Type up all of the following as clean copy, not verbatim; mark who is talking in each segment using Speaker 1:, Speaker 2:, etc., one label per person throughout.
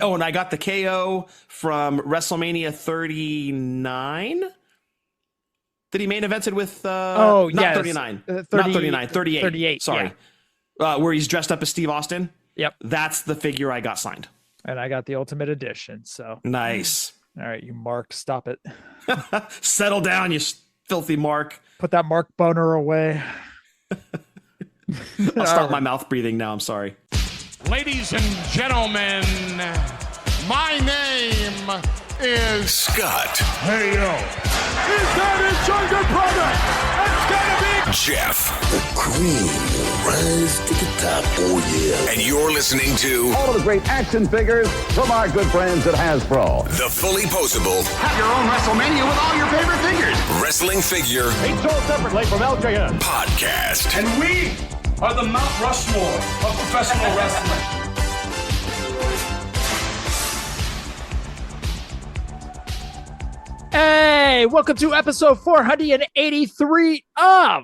Speaker 1: Oh, and I got the KO from WrestleMania 39 that he main evented with. Not 39. Not 39. 38.
Speaker 2: 38.
Speaker 1: Sorry. Yeah. Where he's dressed up as Steve Austin.
Speaker 2: Yep.
Speaker 1: That's the figure I got signed.
Speaker 2: And I got the Ultimate Edition. So
Speaker 1: nice.
Speaker 2: All right, you Mark, stop it.
Speaker 1: Settle down, you filthy Mark.
Speaker 2: Put that Mark boner away.
Speaker 1: I'll stop my mouth breathing now. I'm sorry.
Speaker 3: Ladies and gentlemen, my name is
Speaker 4: Scott.
Speaker 3: Hey, yo. Is that his younger brother? It's gonna be
Speaker 4: Jeff.
Speaker 5: The cream will rise to the top. Oh, yeah.
Speaker 4: And you're listening to
Speaker 6: all of the great action figures from our good friends at Hasbro.
Speaker 4: The Fullyposeable.
Speaker 7: Have your own Wrestlemania with all your favorite figures.
Speaker 4: Wrestling figure.
Speaker 6: Each sold separately from LJN.
Speaker 4: Podcast.
Speaker 8: And we are the Mount Rushmore of professional wrestling.
Speaker 2: Hey, welcome to episode 483 of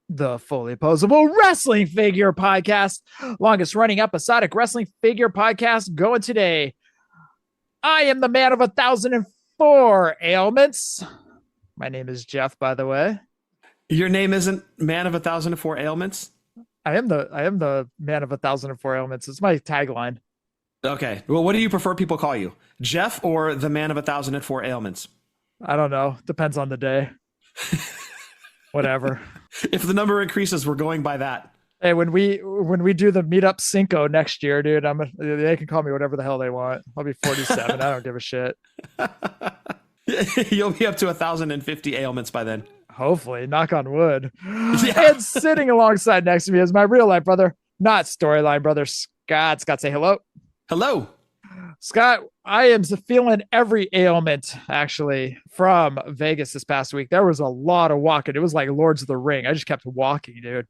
Speaker 2: the Fullyposeable Wrestling Figure Podcast, longest running episodic wrestling figure podcast going today. I am the man of 1,004 ailments. My name is Jeff, by the way.
Speaker 1: Your name isn't Man of 1,004 Ailments?
Speaker 2: I am the man of 1,004 ailments. It's my tagline.
Speaker 1: Okay. Well, what do you prefer people call you? Jeff or the Man of 1,004 Ailments?
Speaker 2: I don't know. Depends on the day. Whatever.
Speaker 1: If the number increases, we're going by that.
Speaker 2: Hey, when we do the meetup Cinco next year, dude, they can call me whatever the hell they want. I'll be 47. I don't give a shit.
Speaker 1: You'll be up to 1,050 ailments by then.
Speaker 2: Hopefully, knock on wood.
Speaker 1: Yeah.
Speaker 2: And sitting alongside next to me is my real life brother, not storyline brother, Scott. Scott, say hello.
Speaker 1: Hello.
Speaker 2: Scott, I am feeling every ailment, actually, from Vegas this past week. There was a lot of walking. It was like Lords of the Ring. I just kept walking, dude.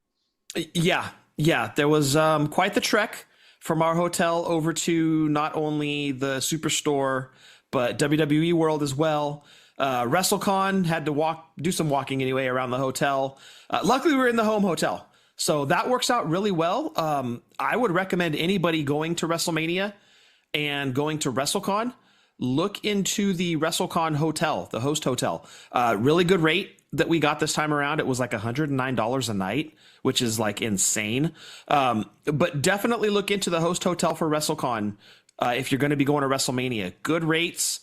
Speaker 1: Yeah. There was quite the trek from our hotel over to not only the Superstore, but WWE World as well. WrestleCon had to do some walking anyway around the hotel. Luckily, we were in the home hotel, so that works out really well. I would recommend anybody going to WrestleMania and going to WrestleCon, look into the WrestleCon hotel, the host hotel. Really good rate that we got this time around. It was like $109 a night, which is like insane. But definitely look into the host hotel for WrestleCon if you're going to be going to WrestleMania. Good rates.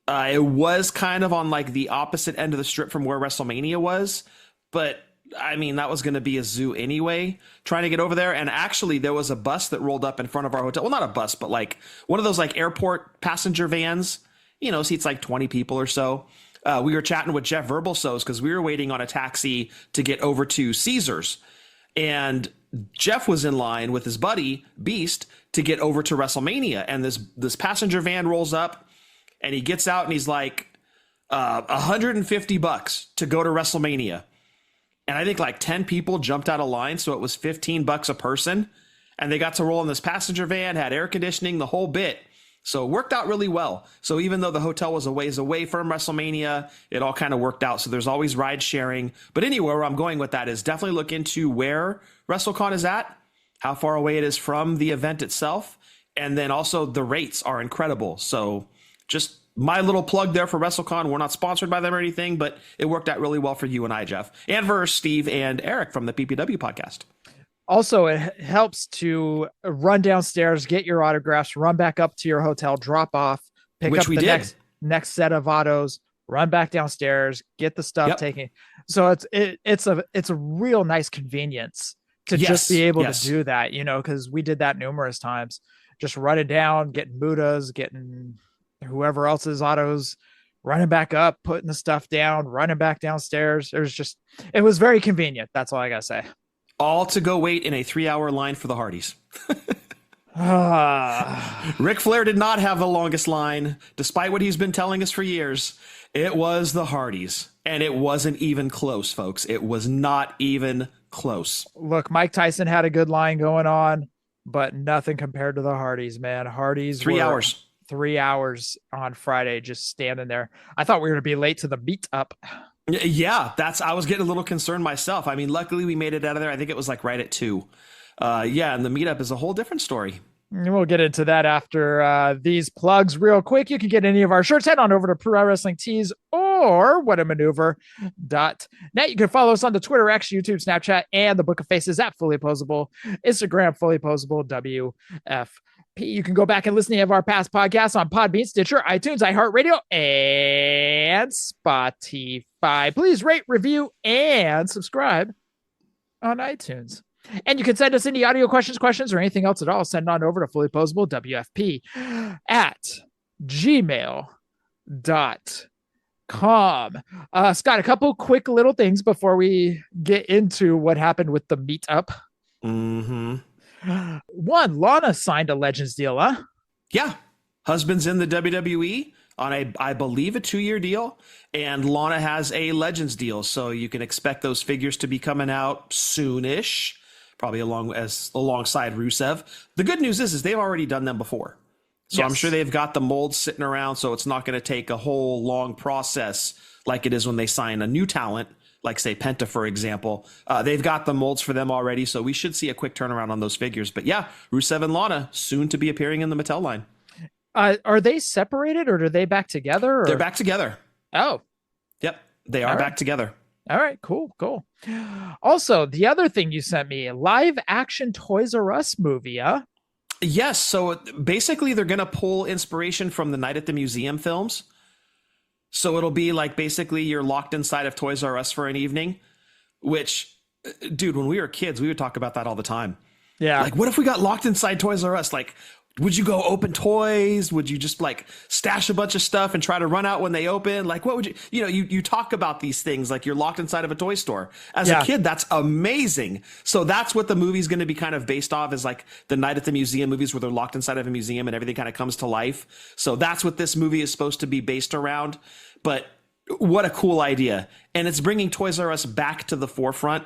Speaker 1: It was kind of on like the opposite end of the strip from where WrestleMania was, but I mean, that was going to be a zoo anyway, trying to get over there. And actually, there was a bus that rolled up in front of our hotel. Well, not a bus, but like one of those like airport passenger vans, seats like 20 people or so. We were chatting with Jeff Verbalsos because we were waiting on a taxi to get over to Caesars. And Jeff was in line with his buddy, Beast, to get over to WrestleMania. And this passenger van rolls up and he gets out and he's like, $150 to go to WrestleMania. And I think like 10 people jumped out of line. So it was $15 a person. And they got to roll in this passenger van, had air conditioning, the whole bit. So it worked out really well. So even though the hotel was a ways away from WrestleMania, it all kind of worked out. So there's always ride sharing. But anyway, where I'm going with that is definitely look into where WrestleCon is at, how far away it is from the event itself. And then also the rates are incredible. So just my little plug there for WrestleCon. We're not sponsored by them or anything, but it worked out really well for you and I, Jeff, and for Steve and Eric from the PPW podcast.
Speaker 2: Also, it helps to run downstairs, get your autographs, run back up to your hotel, drop off, pick up the next set of autos, run back downstairs, get the stuff taken. So it's a real nice convenience to just be able to do that, because we did that numerous times. Just running down, getting Mudas, getting whoever else's autos, running back up, putting the stuff down, running back downstairs. It was very convenient. That's all I gotta say.
Speaker 1: All to go wait in a 3-hour line for the Hardys. Ric Flair did not have the longest line, despite what he's been telling us for years. It was the Hardys, and it wasn't even close, folks. It was not even close.
Speaker 2: Look, Mike Tyson had a good line going on, but nothing compared to the Hardys, man. Hardys
Speaker 1: 3 hours.
Speaker 2: 3 hours on Friday, just standing there. I thought we were going to be late to the meet-up.
Speaker 1: Yeah, I was getting a little concerned myself. I mean, luckily we made it out of there. I think it was like right at 2. And the meetup is a whole different story.
Speaker 2: We'll get into that after these plugs real quick. You can get any of our shirts. Head on over to Pro Wrestling Tees or whatamaneuver.net. You can follow us on the Twitter, X, YouTube, Snapchat, and the Book of Faces at Fullyposeable, Instagram, Fullyposeable, WFP. You can go back and listen to any of our past podcasts on Podbean, Stitcher, iTunes, iHeartRadio, and Spotify. Please rate, review, and subscribe on iTunes. And you can send us any audio questions, or anything else at all. Send on over to Fullyposeable WFP at gmail.com. Scott, a couple quick little things before we get into what happened with the meetup.
Speaker 1: Mm-hmm.
Speaker 2: One, Lana signed a Legends deal, huh?
Speaker 1: Yeah. Husband's in the WWE on I believe, a 2-year deal, and Lana has a Legends deal. So you can expect those figures to be coming out soonish, probably alongside Rusev. The good news is they've already done them before. So yes. I'm sure they've got the molds sitting around, so it's not going to take a whole long process like it is when they sign a new talent, like, say, Penta, for example. They've got the molds for them already, so we should see a quick turnaround on those figures. But yeah, Rusev and Lana soon to be appearing in the Mattel line.
Speaker 2: Are they separated, or are they back together? Or?
Speaker 1: They're back together.
Speaker 2: Oh.
Speaker 1: Yep, they are back together.
Speaker 2: All right, cool. Also, the other thing you sent me, a live action Toys R Us movie, huh?
Speaker 1: Yes, so basically they're going to pull inspiration from the Night at the Museum films. So it'll be like basically you're locked inside of Toys R Us for an evening, which, dude, when we were kids, we would talk about that all the time.
Speaker 2: Yeah.
Speaker 1: Like, what if we got locked inside Toys R Us? Like, would you go open toys? Would you just like stash a bunch of stuff and try to run out when they open? Like, what would you talk about these things like you're locked inside of a toy store. As a kid, that's amazing. So that's what the movie's going to be kind of based off, is like the Night at the Museum movies where they're locked inside of a museum and everything kind of comes to life. So that's what this movie is supposed to be based around. But what a cool idea. And it's bringing Toys R Us back to the forefront.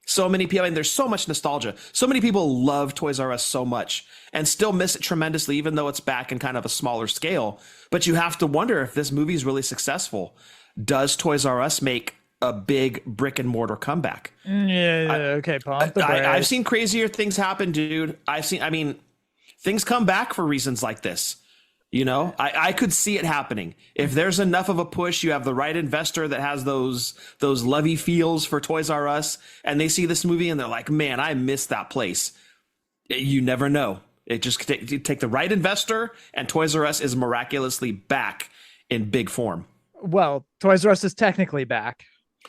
Speaker 1: So many people, and there's so much nostalgia. So many people love Toys R Us so much and still miss it tremendously, even though it's back in kind of a smaller scale. But you have to wonder if this movie is really successful. Does Toys R Us make a big brick and mortar comeback?
Speaker 2: Okay, pump the brakes.
Speaker 1: I've seen crazier things happen, dude. Things come back for reasons like this. You know, I could see it happening. If there's enough of a push, you have the right investor that has those lovey feels for Toys R Us, and they see this movie and they're like, man, I miss that place. You never know. It just take the right investor, and Toys R Us is miraculously back in big form.
Speaker 2: Well, Toys R Us is technically back.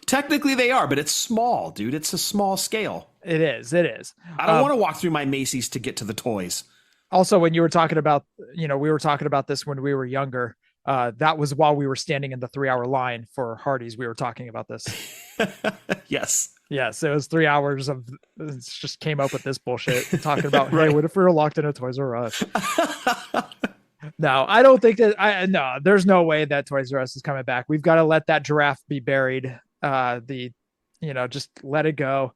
Speaker 1: Technically they are, but it's small, dude. It's a small scale.
Speaker 2: It is.
Speaker 1: I don't want to walk through my Macy's to get to the toys.
Speaker 2: Also, when you were talking about, we were talking about this when we were younger. That was while we were standing in the 3-hour line for Hardee's. We were talking about this.
Speaker 1: Yes.
Speaker 2: It was 3 hours of just came up with this bullshit talking about, right. Hey, what if we were locked in a Toys R Us? No, I don't think that. No, there's no way that Toys R Us is coming back. We've got to let that giraffe be buried. Just let it go.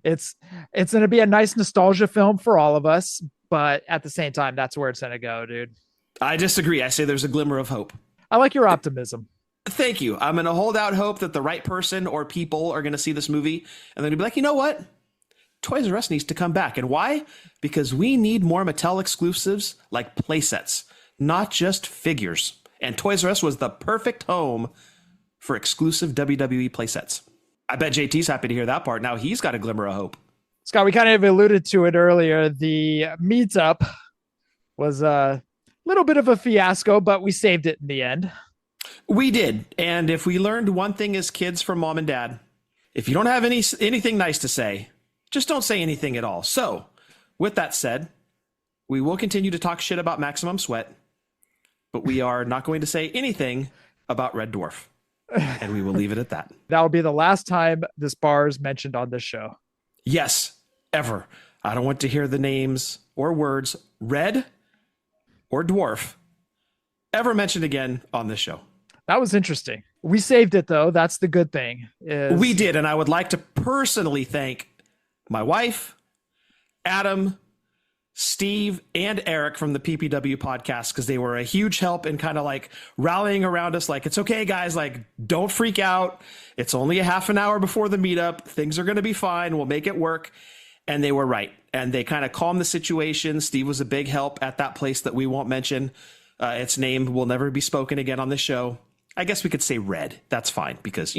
Speaker 2: It's going to be a nice nostalgia film for all of us. But at the same time, that's where it's going to go, dude.
Speaker 1: I disagree. I say there's a glimmer of hope.
Speaker 2: I like your optimism.
Speaker 1: Thank you. I'm going to hold out hope that the right person or people are going to see this movie and they're going to be like, you know what? Toys R Us needs to come back. And why? Because we need more Mattel exclusives like playsets, not just figures. And Toys R Us was the perfect home for exclusive WWE playsets. I bet JT's happy to hear that part. Now he's got a glimmer of hope.
Speaker 2: Scott, we kind of alluded to it earlier. The meetup was a little bit of a fiasco, but we saved it in the end.
Speaker 1: We did. And if we learned one thing as kids from mom and dad, if you don't have anything nice to say, just don't say anything at all. So with that said, we will continue to talk shit about Maximum Sweat, but we are not going to say anything about Red Dwarf. And we will leave it at that.
Speaker 2: That will be the last time this bar is mentioned on this show.
Speaker 1: Yes, ever. I don't want to hear the names or words Red or Dwarf ever mentioned again on this show.
Speaker 2: That was interesting. We saved it, though. That's the good thing.
Speaker 1: We did, and I would like to personally thank my wife, Adam, Steve, and Eric from the PPW podcast, because they were a huge help in kind of like rallying around us. Like, it's okay, guys. Like, don't freak out. It's only a half an hour before the meetup. Things are going to be fine. We'll make it work. And they were right. and they kind of calmed the situation. Steve was a big help at that place that we won't mention. Its name will never be spoken again on this show. I guess we could say Red. That's fine because,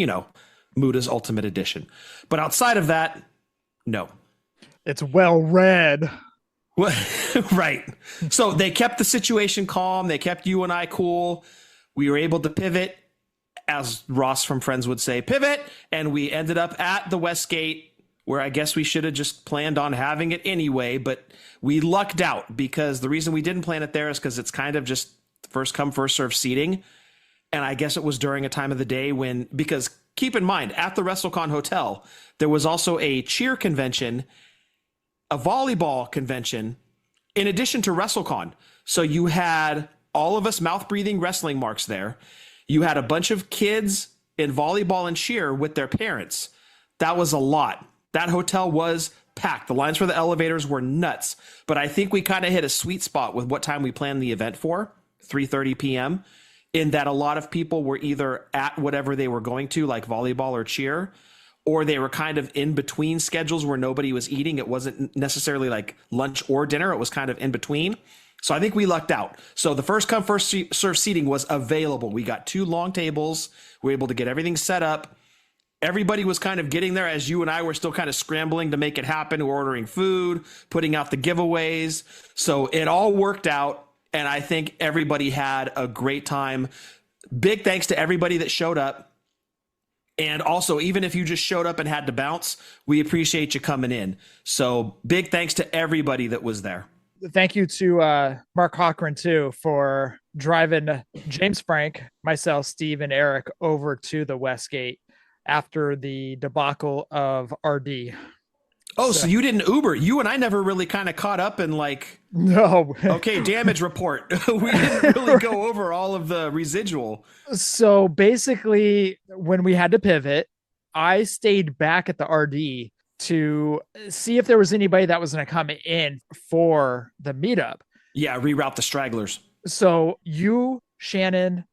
Speaker 1: Muda's Ultimate Edition. But outside of that, no.
Speaker 2: It's well read.
Speaker 1: Right. So they kept the situation calm. They kept you and I cool. We were able to pivot, as Ross from Friends would say, pivot. And we ended up at the Westgate, where I guess we should have just planned on having it anyway. But we lucked out because the reason we didn't plan it there is because it's kind of just first come, first serve seating. And I guess it was during a time of the day because keep in mind, at the WrestleCon Hotel, there was also a cheer convention, a volleyball convention, in addition to WrestleCon. So you had all of us mouth-breathing wrestling marks there. You had a bunch of kids in volleyball and cheer with their parents. That was a lot. That hotel was packed. The lines for the elevators were nuts. But I think we kind of hit a sweet spot with what time we planned the event for, 3:30 p.m., in that a lot of people were either at whatever they were going to, like volleyball or cheer, or they were kind of in between schedules where nobody was eating. It wasn't necessarily like lunch or dinner. It was kind of in between. So I think we lucked out. So the first come, first serve seating was available. We got 2 long tables. We were able to get everything set up. Everybody was kind of getting there as you and I were still kind of scrambling to make it happen. We're ordering food, putting out the giveaways. So it all worked out. And I think everybody had a great time. Big thanks to everybody that showed up. And also, even if you just showed up and had to bounce, we appreciate you coming in. So big thanks to everybody that was there.
Speaker 2: Thank you to Mark Cochran, too, for driving James Frank, myself, Steve, and Eric over to the Westgate after the debacle of RD.
Speaker 1: Oh, so you didn't Uber. You and I never really kind of caught up and
Speaker 2: no.
Speaker 1: Okay, damage report. We didn't really go over all of the residual.
Speaker 2: So basically, when we had to pivot, I stayed back at the RD to see if there was anybody that was going to come in for the meetup.
Speaker 1: Yeah, reroute the stragglers.
Speaker 2: So you, Shannon,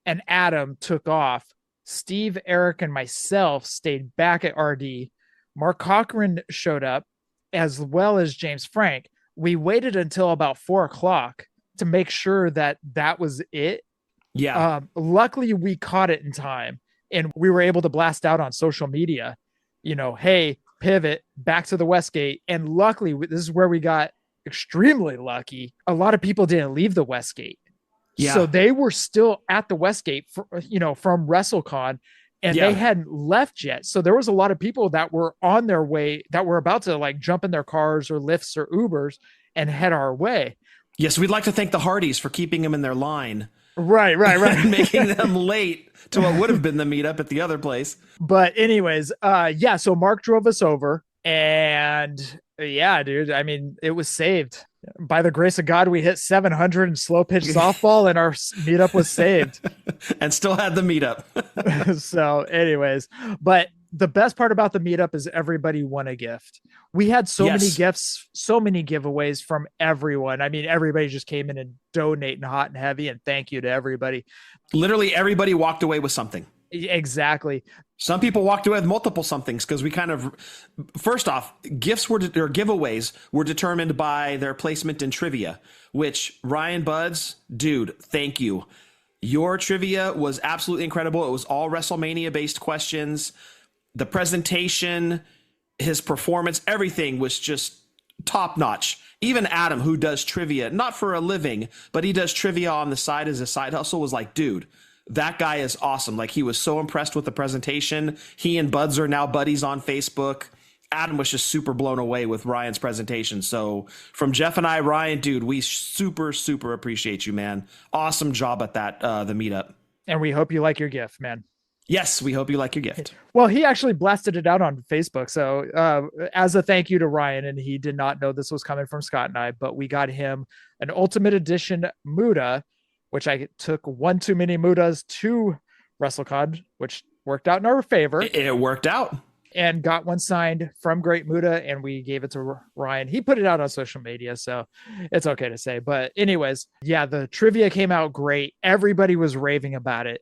Speaker 2: and Adam took off. Steve, Eric, and myself stayed back at RD. Mark Cochran showed up, as well as James Frank. We waited until about 4:00 to make sure that was it.
Speaker 1: Yeah.
Speaker 2: Luckily, we caught it in time, and we were able to blast out on social media, hey, pivot back to the Westgate. And luckily, this is where we got extremely lucky. A lot of people didn't leave the Westgate. Yeah. So they were still at the Westgate, from WrestleCon. And they hadn't left yet. So there was a lot of people that were on their way, that were about to jump in their cars or Lyfts or Ubers and head our way.
Speaker 1: Yes, we'd like to thank the Hardys for keeping them in their line.
Speaker 2: Right.
Speaker 1: Making them late to what would have been the meetup at the other place.
Speaker 2: But anyways, so Mark drove us over. And yeah, dude, I mean, it was saved. By the grace of God, we hit 700 in slow pitch softball and our meetup was saved.
Speaker 1: And still had the meetup.
Speaker 2: So anyways, but the best part about the meetup is everybody won a gift. We had so many gifts, so many giveaways from everyone. I mean, everybody just came in and donating hot and heavy, and thank you to everybody.
Speaker 1: Literally everybody walked away with something.
Speaker 2: Exactly.
Speaker 1: Some people walked away with multiple somethings because we kind of, first off, giveaways were determined by their placement in trivia, which Ryan Buds, dude, thank you. Your trivia was absolutely incredible. It was all WrestleMania based questions. The presentation, his performance, everything was just top notch. Even Adam, who does trivia, not for a living, but he does trivia on the side as a side hustle, was like, dude, that guy is awesome. He was so impressed with the presentation. He and Buds are now buddies on Facebook. Adam was just super blown away with Ryan's presentation. So from Jeff and I, Ryan, dude, we super, super appreciate you, man. Awesome job at that, the meetup.
Speaker 2: And we hope you like your gift, man.
Speaker 1: Yes, we hope you like your gift.
Speaker 2: Well, he actually blasted it out on Facebook. So as a thank you to Ryan, and he did not know this was coming from Scott and I, but we got him an Ultimate Edition Muda, which I took one too many Mudas to WrestleCon, which worked out in our favor.
Speaker 1: It worked out.
Speaker 2: And got one signed from Great Muda, and we gave it to Ryan. He put it out on social media, so it's okay to say. But anyways, yeah, the trivia came out great. Everybody was raving about it.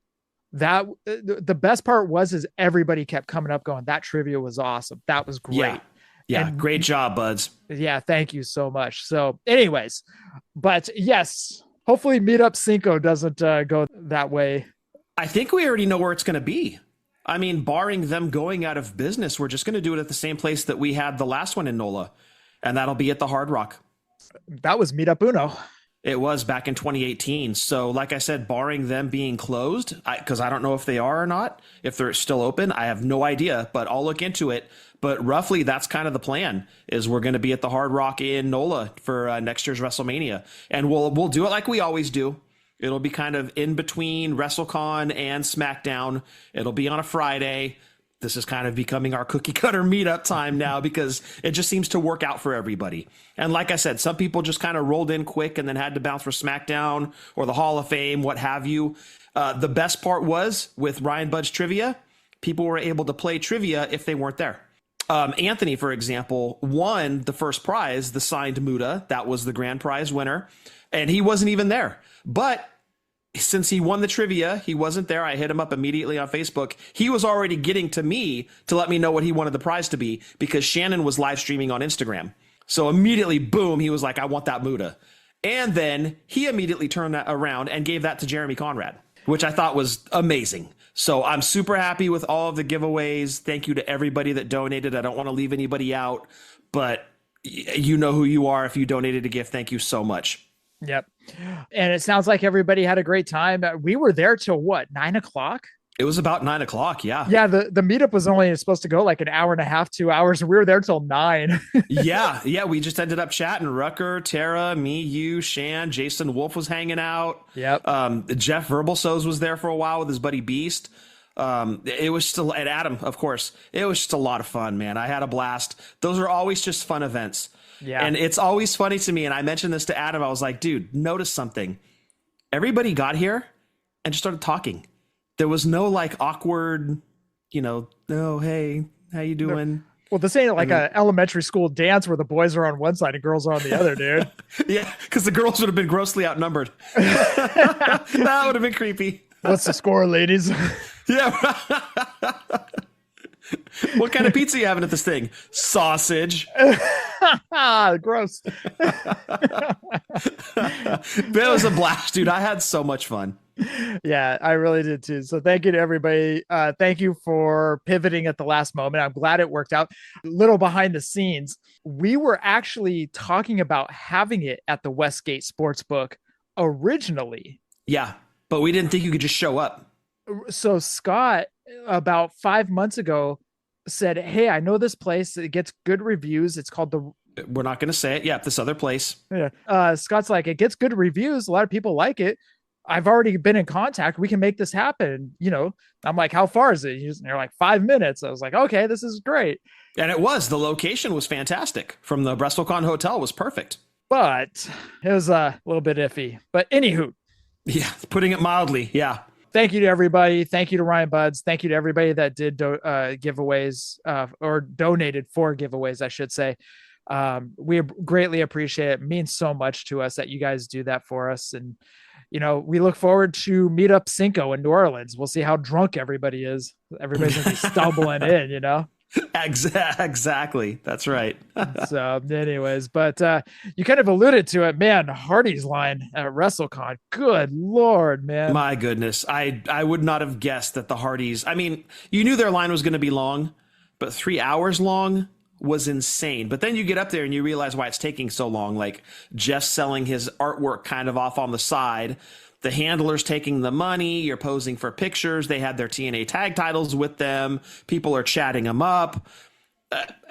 Speaker 2: That the best part is everybody kept coming up going, that trivia was awesome. That was great. Yeah.
Speaker 1: Yeah, great job, buds.
Speaker 2: Yeah, thank you so much. So anyways, but yes, hopefully Meetup Cinco doesn't go that way.
Speaker 1: I think we already know where it's going to be. I mean, barring them going out of business, we're just going to do it at the same place that we had the last one in NOLA, and that'll be at the Hard Rock.
Speaker 2: That was Meetup Uno.
Speaker 1: It was back in 2018. So like I said, barring them being closed, because I don't know if they are or not, if they're still open, I have no idea, but I'll look into it. But roughly, that's kind of the plan, is we're going to be at the Hard Rock in NOLA for next year's WrestleMania. And we'll do it like we always do. It'll be kind of in between WrestleCon and SmackDown. It'll be on a Friday. This is kind of becoming our cookie cutter meetup time now because it just seems to work out for everybody. And like I said, some people just kind of rolled in quick and then had to bounce for SmackDown or the Hall of Fame, what have you. The best part was with Ryan Bud's trivia, people were able to play trivia if they weren't there. Anthony, for example, won the first prize, the signed Muta. That was the grand prize winner. And he wasn't even there. But since he won the trivia, he wasn't there. I hit him up immediately on Facebook. He was already getting to me to let me know what he wanted the prize to be because Shannon was live streaming on Instagram. So immediately, boom, he was like, I want that Muta. And then he immediately turned that around and gave that to Jeremy Conrad, which I thought was amazing. So I'm super happy with all of the giveaways. Thank you to everybody that donated. I don't want to leave anybody out, but you know who you are if you donated a gift. Thank you so much.
Speaker 2: Yep. And it sounds like everybody had a great time. We were there till what, 9 o'clock?
Speaker 1: It was about 9 o'clock. Yeah.
Speaker 2: Yeah. The meetup was only supposed to go like an hour and a half, 2 hours. And we were there till 9.
Speaker 1: Yeah. We just ended up chatting. Rucker, Tara, me, you, Shan, Jason Wolf was hanging out.
Speaker 2: Yep.
Speaker 1: Jeff Verbalsos was there for a while with his buddy Beast. It was still, and Adam, of course, it was just a lot of fun, man. I had a blast. Those are always just fun events. Yeah. And it's always funny to me. And I mentioned this to Adam. I was like, dude, notice something. Everybody got here and just started talking. There was no like awkward, no, hey, how you doing?
Speaker 2: Well, this ain't like an elementary school dance where the boys are on one side and girls are on the other, dude.
Speaker 1: Yeah, because the girls would have been grossly outnumbered. That would have been creepy.
Speaker 2: What's the score, ladies?
Speaker 1: Yeah. What kind of pizza are you having at this thing? Sausage.
Speaker 2: Gross.
Speaker 1: That was a blast, dude. I had so much fun.
Speaker 2: Yeah, I really did too. So thank you to everybody. Thank you for pivoting at the last moment. I'm glad it worked out. Little behind the scenes, we were actually talking about having it at the Westgate Sportsbook originally.
Speaker 1: Yeah, but we didn't think you could just show up.
Speaker 2: So Scott, about 5 months ago, said, hey, I know this place. It gets good reviews. It's called
Speaker 1: We're not going to say it. Yeah, this other place.
Speaker 2: Yeah. Scott's like, it gets good reviews. A lot of people like it. I've already been in contact. We can make this happen. I'm like, how far is it? They're like 5 minutes. I was like, okay, this is great.
Speaker 1: And it was. The location was fantastic. From the WrestleCon hotel was perfect.
Speaker 2: But it was a little bit iffy. But anywho.
Speaker 1: Yeah, putting it mildly. Yeah.
Speaker 2: Thank you to everybody. Thank you to Ryan Buds. Thank you to everybody that did giveaways or donated for giveaways, I should say. We greatly appreciate it. It means so much to us that you guys do that for us. And, we look forward to Meetup Cinco in New Orleans. We'll see how drunk everybody is. Everybody's going to be stumbling in,
Speaker 1: Exactly. That's right.
Speaker 2: So anyways, but you kind of alluded to it, man. Hardy's line at WrestleCon. Good Lord, man.
Speaker 1: My goodness. I would not have guessed that the Hardys, I mean, you knew their line was going to be long, but 3 hours long was insane. But then you get up there and you realize why it's taking so long. Like Jeff selling his artwork kind of off on the side. The handlers taking the money, you're posing for pictures. They had their TNA tag titles with them. People are chatting them up.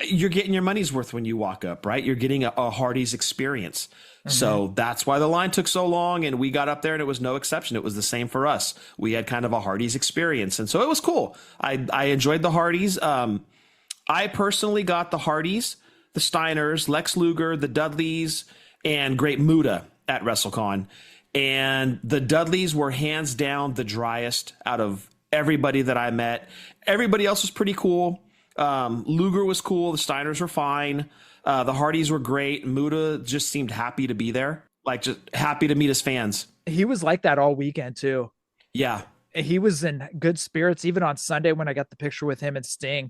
Speaker 1: You're getting your money's worth when you walk up, right? You're getting a Hardy's experience. Mm-hmm. So that's why the line took so long. And we got up there and it was no exception. It was the same for us. We had kind of a Hardy's experience. And so it was cool. I enjoyed the Hardys. I personally got the Hardys, the Steiners, Lex Luger, the Dudleys, and Great Muta at WrestleCon. And the Dudleys were hands down the driest out of everybody that I met. Everybody else was pretty cool. Luger was cool. The Steiners were fine. The Hardys were great. Muta just seemed happy to be there, like just happy to meet his fans.
Speaker 2: He was like that all weekend too.
Speaker 1: Yeah.
Speaker 2: He was in good spirits. Even on Sunday when I got the picture with him and Sting,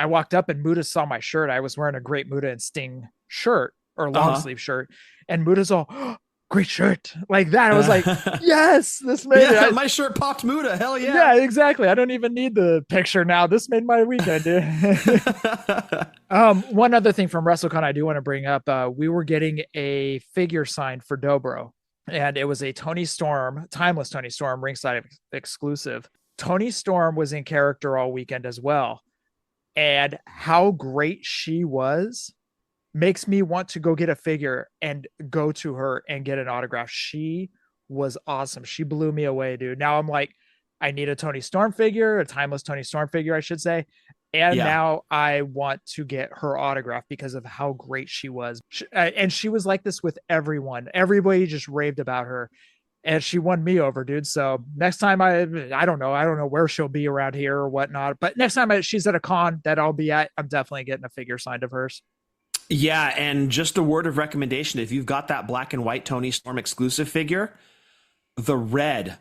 Speaker 2: I walked up and Muda saw my shirt. I was wearing a Great Muda and Sting shirt or long sleeve shirt. And Muda's all, oh, great shirt. Like that. I was like, yes, this made it.
Speaker 1: My shirt popped Muda. Hell yeah.
Speaker 2: Yeah, exactly. I don't even need the picture now. This made my weekend, dude. One other thing from WrestleCon I do want to bring up. We were getting a figure signed for Dobro. And it was a Toni Storm, timeless Toni Storm, ringside exclusive. Toni Storm was in character all weekend as well. And how great she was makes me want to go get a figure and go to her and get an autograph. She was awesome. She blew me away, dude. Now I'm like, I need a Toni Storm figure, a timeless Toni Storm figure, I should say. And now I want to get her autograph because of how great she was. And she was like this with everyone. Everybody just raved about her. And she won me over, dude. So next time I don't know where she'll be around here or whatnot. But next time she's at a con that I'll be at, I'm definitely getting a figure signed of hers.
Speaker 1: Yeah, and just a word of recommendation, if you've got that black and white Toni Storm exclusive figure, the red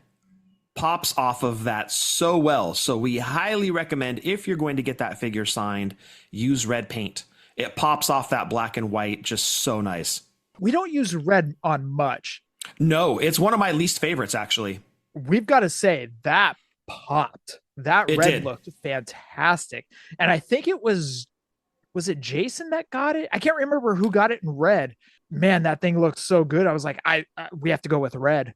Speaker 1: pops off of that so well. So we highly recommend, if you're going to get that figure signed, use red paint. It pops off that black and white just so nice.
Speaker 2: We don't use red on much.
Speaker 1: No, it's one of my least favorites, actually.
Speaker 2: We've got to say that popped. That red looked fantastic. And I think it was it Jason that got it? I can't remember who got it in red. Man, that thing looked so good. I was like, we have to go with red.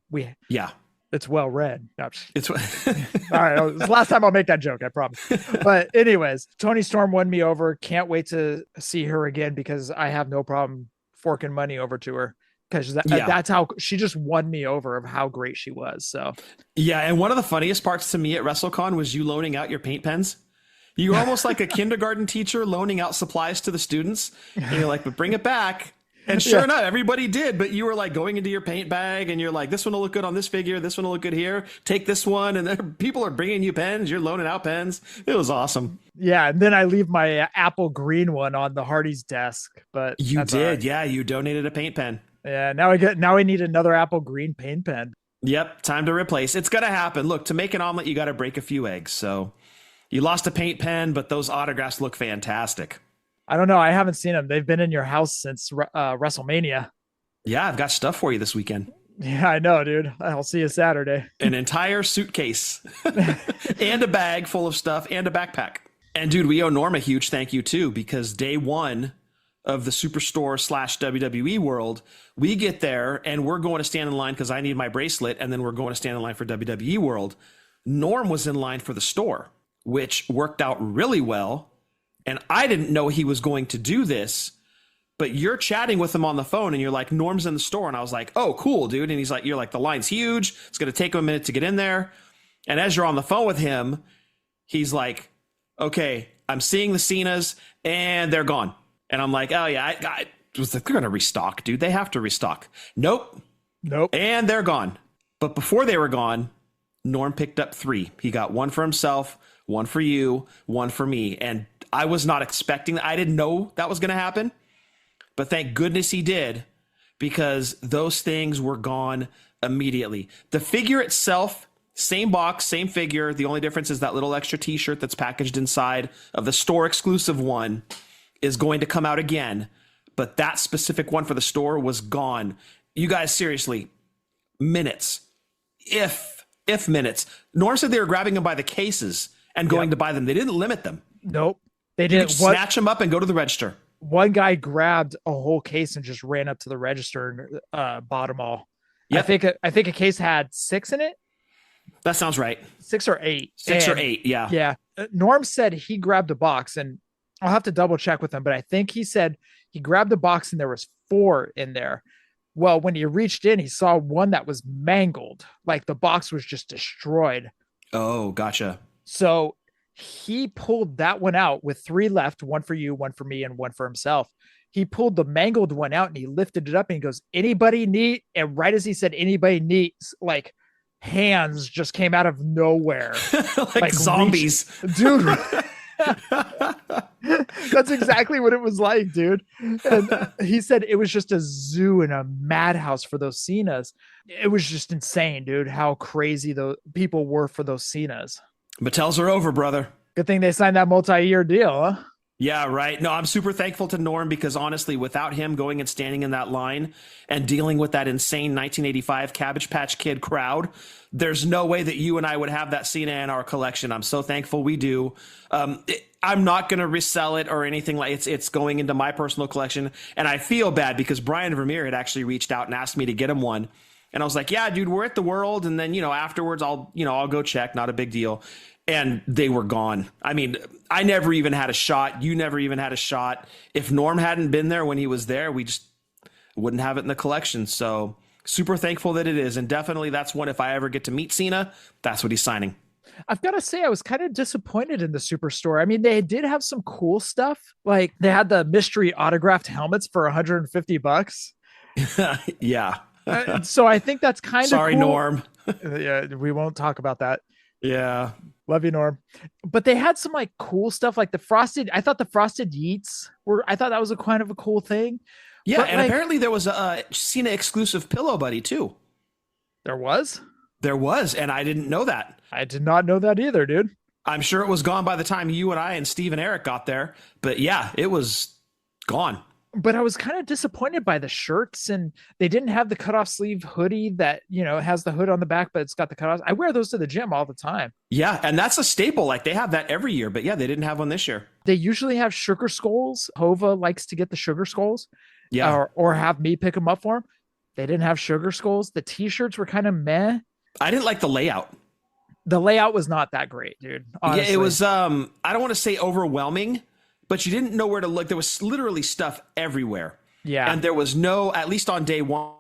Speaker 2: It's well read. No,
Speaker 1: it's
Speaker 2: all right. It's the last time I'll make that joke, I promise. But anyways, Toni Storm won me over. Can't wait to see her again because I have no problem forking money over to her because that's how she just won me over of how great she was. So
Speaker 1: yeah, and one of the funniest parts to me at WrestleCon was you loaning out your paint pens. You were almost like a kindergarten teacher loaning out supplies to the students. And you're like, but bring it back. And sure enough, everybody did. But you were like going into your paint bag and you're like, this one will look good on this figure. This one will look good here. Take this one. And then people are bringing you pens. You're loaning out pens. It was awesome.
Speaker 2: Yeah. And then I leave my apple green one on the Hardy's desk. But
Speaker 1: you did. Right. Yeah. You donated a paint pen.
Speaker 2: Yeah. Now I need another apple green paint pen.
Speaker 1: Yep. Time to replace. It's going to happen. Look, to make an omelet, you got to break a few eggs. So you lost a paint pen, but those autographs look fantastic.
Speaker 2: I don't know. I haven't seen them. They've been in your house since WrestleMania.
Speaker 1: Yeah, I've got stuff for you this weekend.
Speaker 2: Yeah, I know, dude. I'll see you Saturday.
Speaker 1: An entire suitcase and a bag full of stuff and a backpack. And dude, we owe Norm a huge thank you too, because day one of the Superstore / WWE World, we get there and we're going to stand in line because I need my bracelet. And then we're going to stand in line for WWE World. Norm was in line for the store, which worked out really well. And I didn't know he was going to do this, but you're chatting with him on the phone and you're like, Norm's in the store. And I was like, oh, cool, dude. And he's like, you're like, the line's huge. It's going to take him a minute to get in there. And as you're on the phone with him, he's like, okay, I'm seeing the Cenas and they're gone. And I'm like, oh yeah, I was like, they're going to restock, dude. They have to restock. Nope. And they're gone. But before they were gone, Norm picked up 3. He got one for himself, one for you, one for me. And I was not expecting that. I didn't know that was going to happen, but thank goodness he did, because those things were gone immediately. The figure itself, same box, same figure. The only difference is that little extra t-shirt that's packaged inside of the store exclusive one is going to come out again. But that specific one for the store was gone. You guys, seriously, minutes, if minutes. Norm said they were grabbing them by the cases and going to buy them. They didn't limit them.
Speaker 2: Nope. They didn't
Speaker 1: snatch them up and go to the register.
Speaker 2: One guy grabbed a whole case and just ran up to the register and bought them all. Yep. I think a case had 6 in it.
Speaker 1: That sounds right.
Speaker 2: 6 or 8.
Speaker 1: 6 or 8. Yeah.
Speaker 2: Yeah. Norm said he grabbed a box, and I'll have to double check with him, but I think he said he grabbed the box and there was 4 in there. Well, when he reached in, he saw one that was mangled. Like the box was just destroyed.
Speaker 1: Oh, gotcha.
Speaker 2: So he pulled that one out with 3 left, one for you, one for me, and one for himself. He pulled the mangled one out and he lifted it up and he goes, anybody need? And right as he said, anybody needs, like hands just came out of nowhere.
Speaker 1: like zombies.
Speaker 2: Dude. That's exactly what it was like, dude. And he said it was just a zoo and a madhouse for those Cenas. It was just insane, dude, how crazy the people were for those Cenas.
Speaker 1: Mattels are over, brother.
Speaker 2: Good thing they signed that multi-year deal, huh?
Speaker 1: Yeah, right. No, I'm super thankful to Norm because honestly, without him going and standing in that line and dealing with that insane 1985 Cabbage Patch Kid crowd, there's no way that you and I would have that Cena in our collection. I'm so thankful we do. I'm not going to resell it or anything like it's going into my personal collection. And I feel bad because Brian Vermeer had actually reached out and asked me to get him one. And I was like, yeah, dude, we're at the World. And then, afterwards I'll go check. Not a big deal. And they were gone. I mean, I never even had a shot. You never even had a shot. If Norm hadn't been there when he was there, we just wouldn't have it in the collection. So super thankful that it is. And definitely that's one, if I ever get to meet Cena, that's what he's signing.
Speaker 2: I've got to say, I was kind of disappointed in the Superstore. I mean, they did have some cool stuff. Like they had the mystery autographed helmets for $150.
Speaker 1: Yeah.
Speaker 2: So I think that's kind of
Speaker 1: sorry,
Speaker 2: cool.
Speaker 1: Norm.
Speaker 2: Yeah, we won't talk about that.
Speaker 1: Yeah.
Speaker 2: Love you, Norm. But they had some like cool stuff like I thought the frosted Yeets I thought that was a kind of a cool thing.
Speaker 1: Yeah.
Speaker 2: But
Speaker 1: and apparently there was a Cena exclusive pillow buddy too.
Speaker 2: There was?
Speaker 1: There was. And I didn't know that.
Speaker 2: I did not know that either, dude.
Speaker 1: I'm sure it was gone by the time you and I and Steve and Eric got there. But yeah, it was gone.
Speaker 2: But I was kind of disappointed by the shirts, and they didn't have the cutoff sleeve hoodie that, has the hood on the back, but it's got the cutoffs. I wear those to the gym all the time.
Speaker 1: Yeah. And that's a staple. Like they have that every year, but yeah, they didn't have one this year.
Speaker 2: They usually have sugar skulls. Hova likes to get the sugar skulls.
Speaker 1: Yeah.
Speaker 2: Or have me pick them up for him. They didn't have sugar skulls. The t-shirts were kind of meh.
Speaker 1: I didn't like the layout.
Speaker 2: The layout was not that great, dude. Honestly.
Speaker 1: Yeah, it was, I don't want to say overwhelming, but you didn't know where to look. There was literally stuff everywhere.
Speaker 2: Yeah.
Speaker 1: And there was no, at least on day one,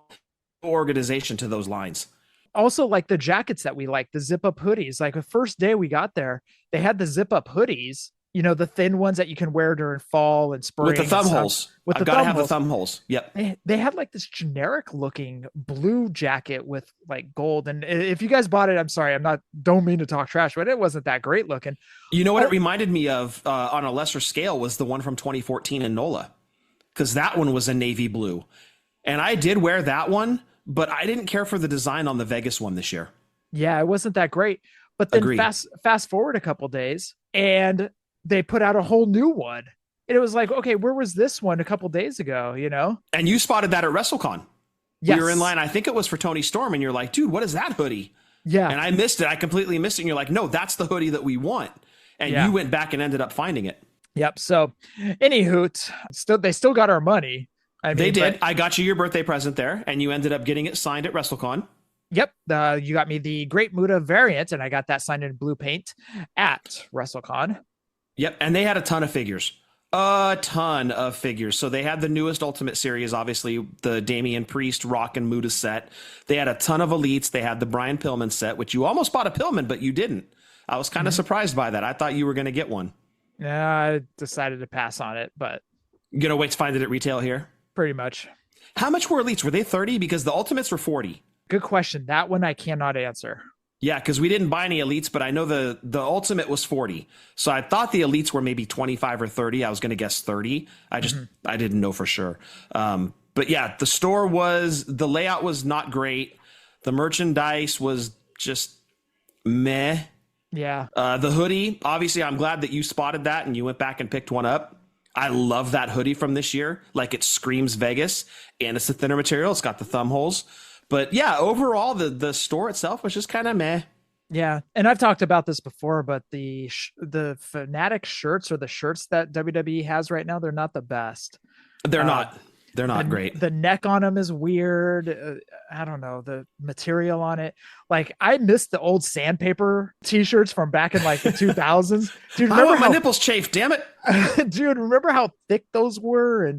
Speaker 1: organization to those lines.
Speaker 2: Also, like the jackets that we like, the zip up hoodies. Like the first day we got there, they had the zip up hoodies, the thin ones that you can wear during fall and spring.
Speaker 1: With the thumb holes. I've got to have the thumb holes. Yep.
Speaker 2: They had like this generic looking blue jacket with like gold. And if you guys bought it, I'm sorry, don't mean to talk trash, but it wasn't that great looking.
Speaker 1: You know what it reminded me of on a lesser scale was the one from 2014 in NOLA, because that one was a navy blue. And I did wear that one, but I didn't care for the design on the Vegas one this year.
Speaker 2: Yeah, it wasn't that great. But then fast forward a couple days and they put out a whole new one. And it was like, okay, where was this one a couple days ago, And you
Speaker 1: spotted that at WrestleCon.
Speaker 2: Yes.
Speaker 1: We were in line. I think it was for Tony Storm. And you're like, dude, what is that hoodie?
Speaker 2: Yeah.
Speaker 1: And I missed it. I completely missed it. And you're like, no, that's the hoodie that we want. And you went back and ended up finding it.
Speaker 2: Yep. So anywho, they still got our money.
Speaker 1: They did. I got you your birthday present there, and you ended up getting it signed at WrestleCon.
Speaker 2: Yep. You got me the Great Muta variant, and I got that signed in blue paint at WrestleCon.
Speaker 1: Yep. And they had a ton of figures. A ton of figures. So they had the newest Ultimate Series, obviously, the Damian Priest, Rock, and Muta set. They had a ton of Elites. They had the Brian Pillman set, which you almost bought a Pillman, but you didn't. I was kind of surprised by that. I thought you were going to get one.
Speaker 2: Yeah, I decided to pass on it, but...
Speaker 1: You going to wait to find it at retail here?
Speaker 2: Pretty much.
Speaker 1: How much were Elites? Were they 30? Because the Ultimates were 40.
Speaker 2: Good question. That one I cannot answer.
Speaker 1: Yeah, because we didn't buy any Elites, but I know the Ultimate was 40. So I thought the Elites were maybe 25 or 30. I was going to guess 30. I didn't know for sure. But yeah, the layout was not great. The merchandise was just meh.
Speaker 2: Yeah.
Speaker 1: The hoodie, obviously, I'm glad that you spotted that and you went back and picked one up. I love that hoodie from this year. Like, it screams Vegas, and it's a thinner material. It's got the thumb holes. But yeah, overall, the store itself was just kind of meh.
Speaker 2: Yeah. And I've talked about this before, but the Fanatic shirts, or the shirts that WWE has right now, they're not the best.
Speaker 1: They're not. They're not great.
Speaker 2: The neck on them is weird. I don't know. The material on it. Like, I missed the old sandpaper t-shirts from back in like the 2000s. Dude,
Speaker 1: remember my nipples chafed, damn it.
Speaker 2: Dude, remember how thick those were?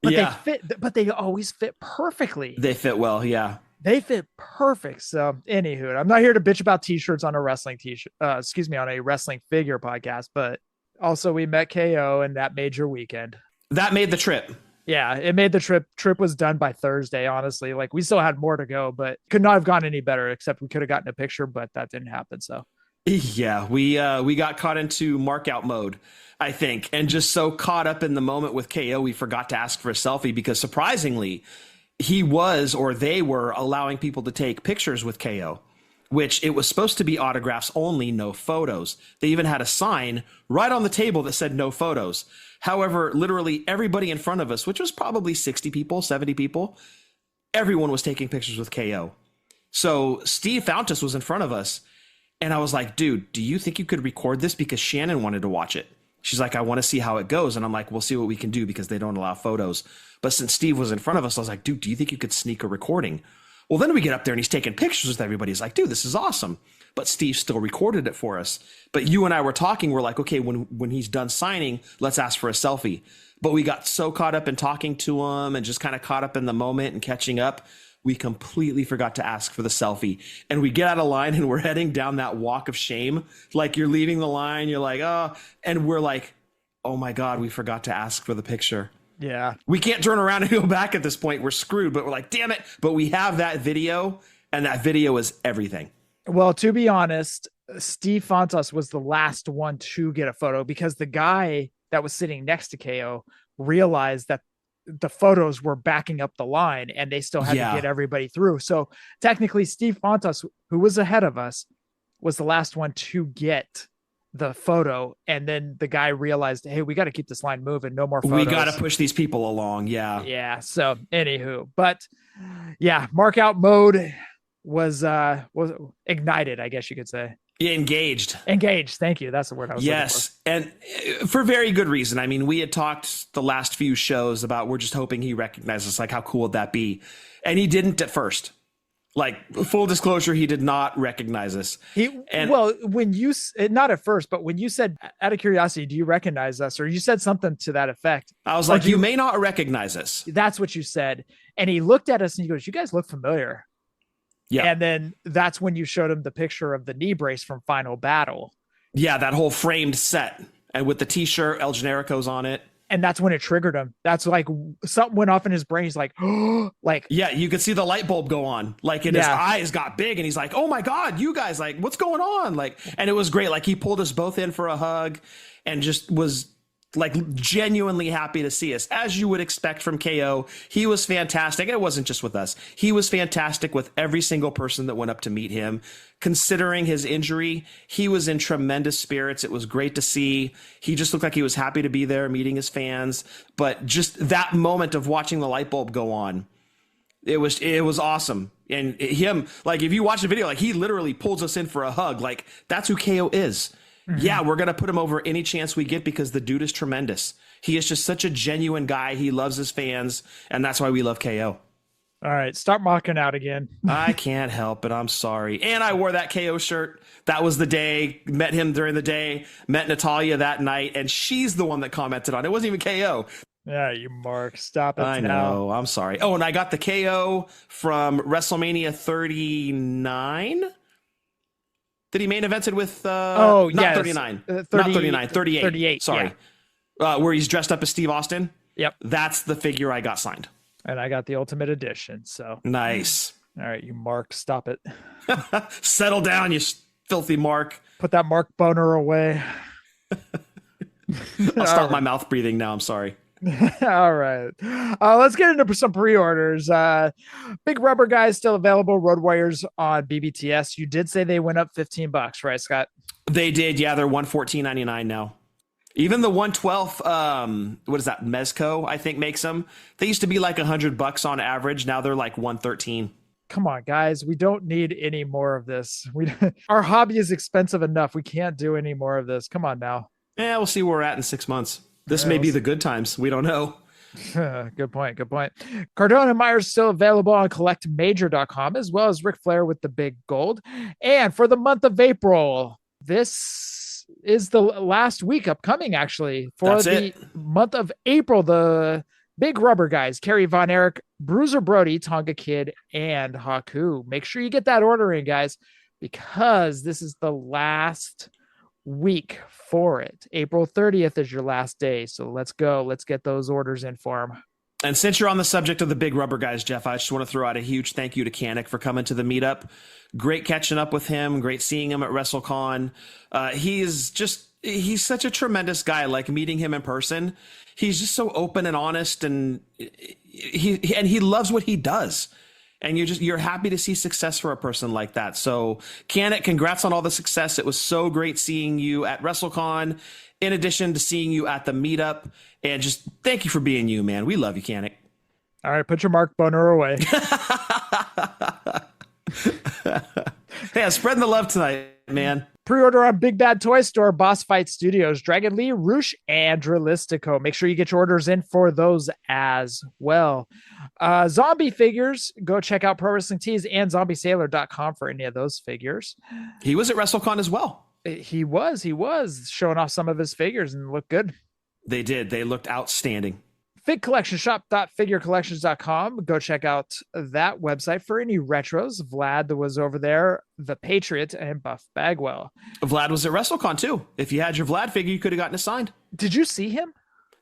Speaker 2: They fit, but they always fit perfectly.
Speaker 1: They fit well. Yeah.
Speaker 2: They fit perfect. So anywho, I'm not here to bitch about t-shirts on a wrestling on a wrestling figure podcast, but also we met KO and that made your weekend.
Speaker 1: That made the trip.
Speaker 2: Yeah, it made the trip. Trip was done by Thursday, honestly. Like, we still had more to go, but could not have gone any better, except we could have gotten a picture, but that didn't happen. So
Speaker 1: yeah, we got caught into markout mode, I think, and just so caught up in the moment with KO, we forgot to ask for a selfie, because surprisingly, they were allowing people to take pictures with KO, which it was supposed to be autographs only, no photos. They even had a sign right on the table that said no photos. However, literally everybody in front of us, which was probably 60 people, 70 people, everyone was taking pictures with KO. So Steve Fountas was in front of us, and I was like, dude, do you think you could record this? Because Shannon wanted to watch it. She's like, I want to see how it goes. And I'm like, we'll see what we can do because they don't allow photos. But since Steve was in front of us, I was like, dude, do you think you could sneak a recording? Well, then we get up there and he's taking pictures with everybody. He's like, dude, this is awesome. But Steve still recorded it for us. But you and I were talking. We're like, okay, when he's done signing, let's ask for a selfie. But we got so caught up in talking to him and just kind of caught up in the moment and catching up, we completely forgot to ask for the selfie. And we get out of line and we're heading down that walk of shame. Like you're leaving the line, you're like, oh, and we're like, oh my God, we forgot to ask for the picture.
Speaker 2: Yeah.
Speaker 1: We can't turn around and go back at this point. We're screwed, but we're like, damn it. But we have that video, and that video is everything.
Speaker 2: Well, to be honest, Steve Fontas was the last one to get a photo because the guy that was sitting next to KO realized that the photos were backing up the line and they still had to get everybody through. So technically Steve Fontas, who was ahead of us, was the last one to get the photo. And then the guy realized, hey, we got to keep this line moving. No more photos.
Speaker 1: We got to push these people along. Yeah.
Speaker 2: Yeah. So anywho, but yeah, mark out mode was ignited, I guess you could say.
Speaker 1: Yeah, engaged.
Speaker 2: Thank you. That's the word I was looking for.
Speaker 1: And for very good reason. I mean, we had talked the last few shows about we're just hoping he recognizes us. Like, how cool would that be? And he didn't at first. Like, full disclosure, he did not recognize us.
Speaker 2: When you, not at first, but when you said, out of curiosity, do you recognize us? Or you said something to that effect.
Speaker 1: I was like, you may not recognize us.
Speaker 2: That's what you said. And he looked at us and he goes, you guys look familiar. Yeah. And then that's when you showed him the picture of the knee brace from Final Battle.
Speaker 1: Yeah, that whole framed set. And with the t-shirt, El Generico's on it.
Speaker 2: And that's when it triggered him. That's like something went off in his brain. He's like, oh, like,
Speaker 1: yeah, you could see the light bulb go on. Like, and his eyes got big and he's like, oh my God, you guys, like, what's going on? Like, and it was great. Like, he pulled us both in for a hug and just was like genuinely happy to see us, as you would expect from KO. He was fantastic. It wasn't just with us. He was fantastic with every single person that went up to meet him. Considering his injury, he was in tremendous spirits. It was great to see. He just looked like he was happy to be there, meeting his fans. But just that moment of watching the light bulb go on, it was awesome. And him, like, if you watch the video, like, he literally pulls us in for a hug. Like, that's who KO is. Mm-hmm. Yeah, we're going to put him over any chance we get because the dude is tremendous. He is just such a genuine guy. He loves his fans, and that's why we love KO.
Speaker 2: All right, stop mocking out again.
Speaker 1: I can't help it. I'm sorry. And I wore that KO shirt. That was the day. Met him during the day. Met Natalia that night, and she's the one that commented on it. It wasn't even KO.
Speaker 2: Yeah, you mark. Stop it.
Speaker 1: I know. I'm sorry. Oh, and I got the KO from WrestleMania 39. That he main evented with, not 39, not 39, 38.
Speaker 2: 38.
Speaker 1: Sorry. Yeah. Where he's dressed up as Steve Austin.
Speaker 2: Yep.
Speaker 1: That's the figure I got signed.
Speaker 2: And I got the Ultimate Edition. So
Speaker 1: nice.
Speaker 2: All right, you Mark, stop it.
Speaker 1: Settle down, you filthy Mark.
Speaker 2: Put that Mark boner away.
Speaker 1: I'll stop my mouth breathing now. I'm sorry.
Speaker 2: All right. Let's get into some pre-orders. Big Rubber Guys still available. Road Warriors on BBTS. You did say they went up $15, right, Scott?
Speaker 1: They did. Yeah, they're $114.99 now. Even the 112, what is that? Mezco, I think, makes them. They used to be like $100 on average. Now they're like $113.
Speaker 2: Come on, guys. We don't need any more of this. Our hobby is expensive enough. We can't do any more of this. Come on now.
Speaker 1: Yeah, we'll see where we're at in 6 months. This may be the good times. We don't know.
Speaker 2: Good point. Cardone and Myers still available on Collectmajor.com, as well as Ric Flair with the big gold. And for the month of April, this is the last week upcoming, actually. For month of April, the Big Rubber Guys, Kerry Von Erich, Bruiser Brody, Tonga Kid, and Haku. Make sure you get that order in, guys, because this is the last week for it. April 30th is your last day. So let's go. Let's get those orders in for them.
Speaker 1: And since you're on the subject of the Big Rubber Guys, Jeff, I just want to throw out a huge thank you to Kanik for coming to the meetup. Great catching up with him. Great seeing him at WrestleCon. He's such a tremendous guy. Like, meeting him in person, he's just so open and honest, and he loves what he does. and you're happy to see success for a person like that. So Canik, congrats on all the success. It was so great seeing you at WrestleCon, in addition to seeing you at the meetup, and just thank you for being you, man. We love you, Canik.
Speaker 2: All right, put your Mark Boner away.
Speaker 1: Yeah, spreading the love tonight, man.
Speaker 2: Pre-order on Big Bad Toy Store, Boss Fight Studios, Dragon Lee, Roosh, and Drilistico. Make sure you get your orders in for those as well. Zombie figures, go check out Pro Wrestling Tees and ZombieSailor.com for any of those figures.
Speaker 1: He was at WrestleCon as well.
Speaker 2: He was showing off some of his figures and looked good.
Speaker 1: They did. They looked outstanding.
Speaker 2: Fig Collection Shop.figurecollections.com. Go check out that website for any retros. Vlad was over there, the Patriot, and Buff Bagwell.
Speaker 1: Vlad was at WrestleCon too. If you had your Vlad figure, you could have gotten it signed.
Speaker 2: Did you see him?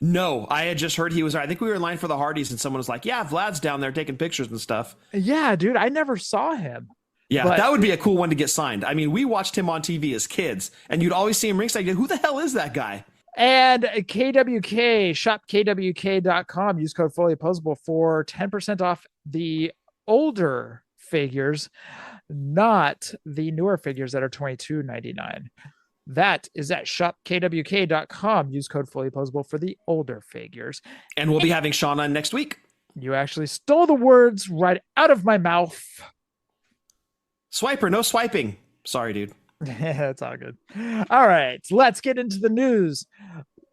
Speaker 1: No, I had just heard he was there. I think we were in line for the Hardys, and someone was like, "Yeah, Vlad's down there taking pictures and stuff."
Speaker 2: Yeah, dude, I never saw him.
Speaker 1: Yeah, that would be a cool one to get signed. I mean, we watched him on TV as kids, and you'd always see him ringside. Who the hell is that guy?
Speaker 2: And KWK, shopkwk.com. Use code Fullyposeable for 10% off the older figures, not the newer figures that are $22.99. That is at shopkwk.com. Use code Fullyposeable for the older figures.
Speaker 1: And we'll be having Sean on next week.
Speaker 2: You actually stole the words right out of my mouth.
Speaker 1: Swiper, no swiping. Sorry, dude.
Speaker 2: Yeah, it's all good. All right, let's get into the news.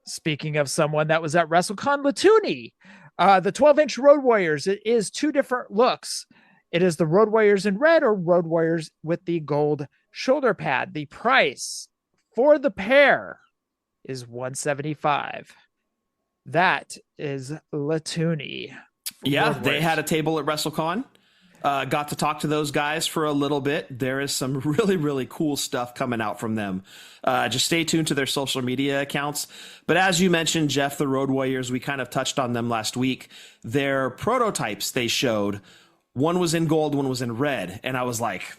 Speaker 2: Speaking of someone that was at WrestleCon, Latuni, the 12-inch Road Warriors. It is two different looks. It is the Road Warriors in red or Road Warriors with the gold shoulder pad. The price for the pair is $175. That is Latuni.
Speaker 1: Yeah, they had a table at WrestleCon. Got to talk to those guys for a little bit. There is some really, really cool stuff coming out from them. Just stay tuned to their social media accounts. But as you mentioned, Jeff, the Road Warriors, we kind of touched on them last week. Their prototypes they showed, one was in gold, one was in red. And I was like,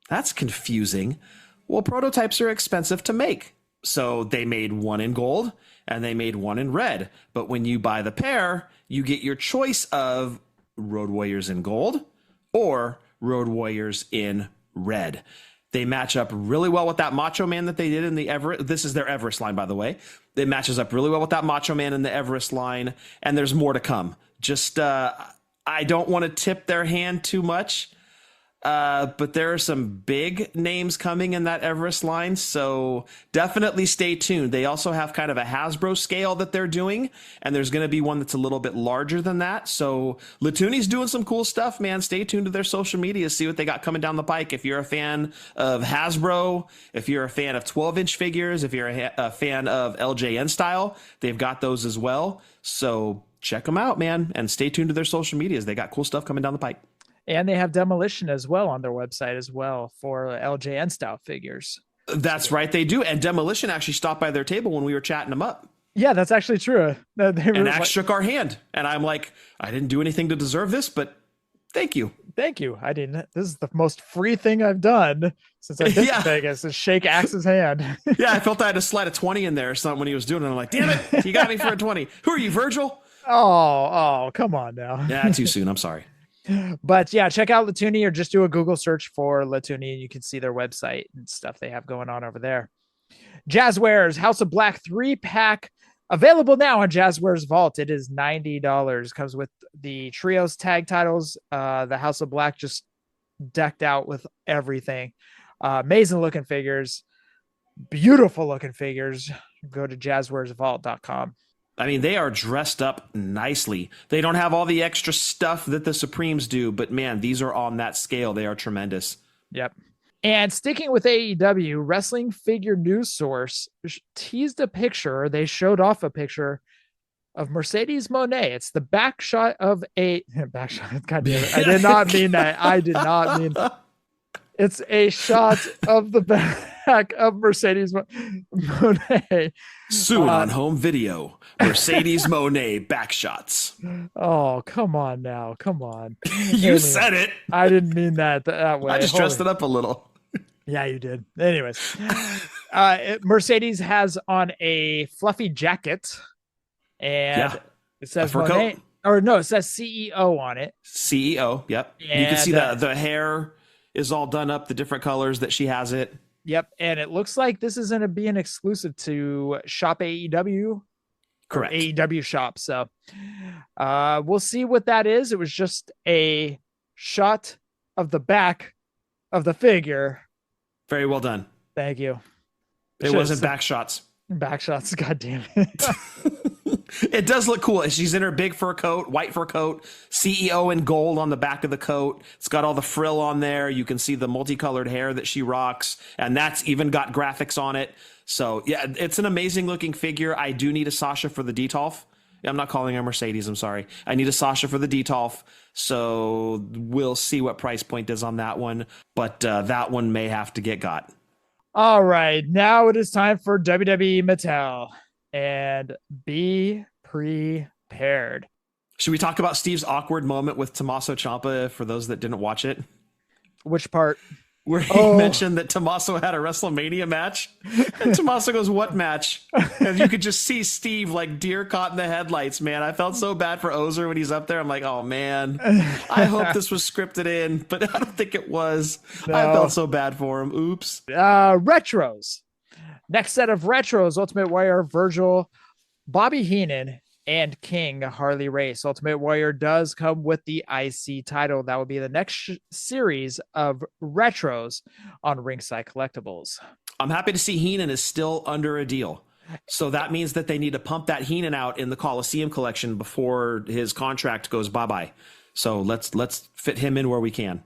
Speaker 1: that's confusing. Well, prototypes are expensive to make. So they made one in gold and they made one in red. But when you buy the pair, you get your choice of Road Warriors in gold or Road Warriors in red. They match up really well with that Macho Man that they did in the Everest. This is their Everest line, by the way. It matches up really well with that Macho Man in the Everest line, and there's more to come. Just, I don't want to tip their hand too much, but there are some big names coming in that Everest line, so definitely stay tuned. They also have kind of a Hasbro scale that they're doing, and there's going to be one that's a little bit larger than that. So Latuni's doing some cool stuff, man. Stay tuned to their social media, see what they got coming down the pike. If you're a fan of Hasbro, if you're a fan of 12-inch figures, if you're a fan of LJN style, they've got those as well. So check them out, man, and stay tuned to their social medias. They got cool stuff coming down the pike.
Speaker 2: And they have Demolition as well on their website as well for LJN style figures.
Speaker 1: That's right, they do. And Demolition actually stopped by their table when we were chatting them up.
Speaker 2: Yeah, that's actually true.
Speaker 1: And Axe shook our hand. And I'm like, I didn't do anything to deserve this, but thank you.
Speaker 2: Thank you. I didn't. This is the most free thing I've done since I've been to Vegas, is shake Axe's hand.
Speaker 1: Yeah, I felt I had to slide a 20 in there or something when he was doing it. I'm like, damn it, he got me for a 20. Who are you, Virgil?
Speaker 2: Oh, come on now.
Speaker 1: Yeah, too soon. I'm sorry.
Speaker 2: But yeah, check out Latuni or just do a Google search for Latuni and you can see their website and stuff they have going on over there. Jazwares House of Black 3-pack available now on Jazwares Vault. It is $90. Comes with the trios tag titles. The House of Black just decked out with everything. Amazing looking figures. Beautiful looking figures. Go to jazwaresvault.com.
Speaker 1: I mean, they are dressed up nicely. They don't have all the extra stuff that the Supremes do, but man, these are on that scale. They are tremendous.
Speaker 2: Yep. And sticking with AEW, Wrestling Figure News Source teased a picture. They showed off a picture of Mercedes Mone. It's the back shot of a back shot. God damn it. I did not mean that. I did not mean it's a shot of the back of Mercedes Mone.
Speaker 1: Soon on home video, Mercedes Mone back shots.
Speaker 2: Oh, come on now. Come on.
Speaker 1: You said it.
Speaker 2: I didn't mean that way.
Speaker 1: I just dressed it up a little.
Speaker 2: Yeah, you did. Anyways, Mercedes has on a fluffy jacket and it says Mone. Or no, it says CEO on it.
Speaker 1: CEO, yep. And you can see the hair is all done up, the different colors that she has it.
Speaker 2: Yep, and it looks like this is going to be an exclusive to Shop AEW.
Speaker 1: Correct.
Speaker 2: AEW Shop. So we'll see what that is. It was just a shot of the back of the figure.
Speaker 1: Very well done.
Speaker 2: Thank you.
Speaker 1: It wasn't back shots.
Speaker 2: Back shots. God damn it.
Speaker 1: It does look cool. She's in her big fur coat, white fur coat, CEO in gold on the back of the coat. It's got all the frill on there. You can see the multicolored hair that she rocks, and that's even got graphics on it. So yeah, it's an amazing looking figure. I do need a Sasha for the Detolf. I'm not calling her Mercedes. I'm sorry. I need a Sasha for the Detolf. So we'll see what price point is on that one. But that one may have to get got.
Speaker 2: All right. Now it is time for WWE Mattel. And be prepared.
Speaker 1: Should we talk about Steve's awkward moment with Tommaso Ciampa for those that didn't watch it?
Speaker 2: Which part?
Speaker 1: Where he mentioned that Tommaso had a WrestleMania match, and Tommaso goes, "What match?" And you could just see Steve like deer caught in the headlights, man. I felt so bad for Ozer when he's up there. I'm like, oh man, I hope this was scripted in, but I don't think it was. No. I felt so bad for him. Oops.
Speaker 2: Retros. Next set of retros, Ultimate Warrior, Virgil, Bobby Heenan, and King Harley Race. Ultimate Warrior does come with the IC title. That would be the next series of retros on Ringside Collectibles.
Speaker 1: I'm happy to see Heenan is still under a deal. So that means that they need to pump that Heenan out in the Coliseum collection before his contract goes bye-bye. So let's fit him in where we can.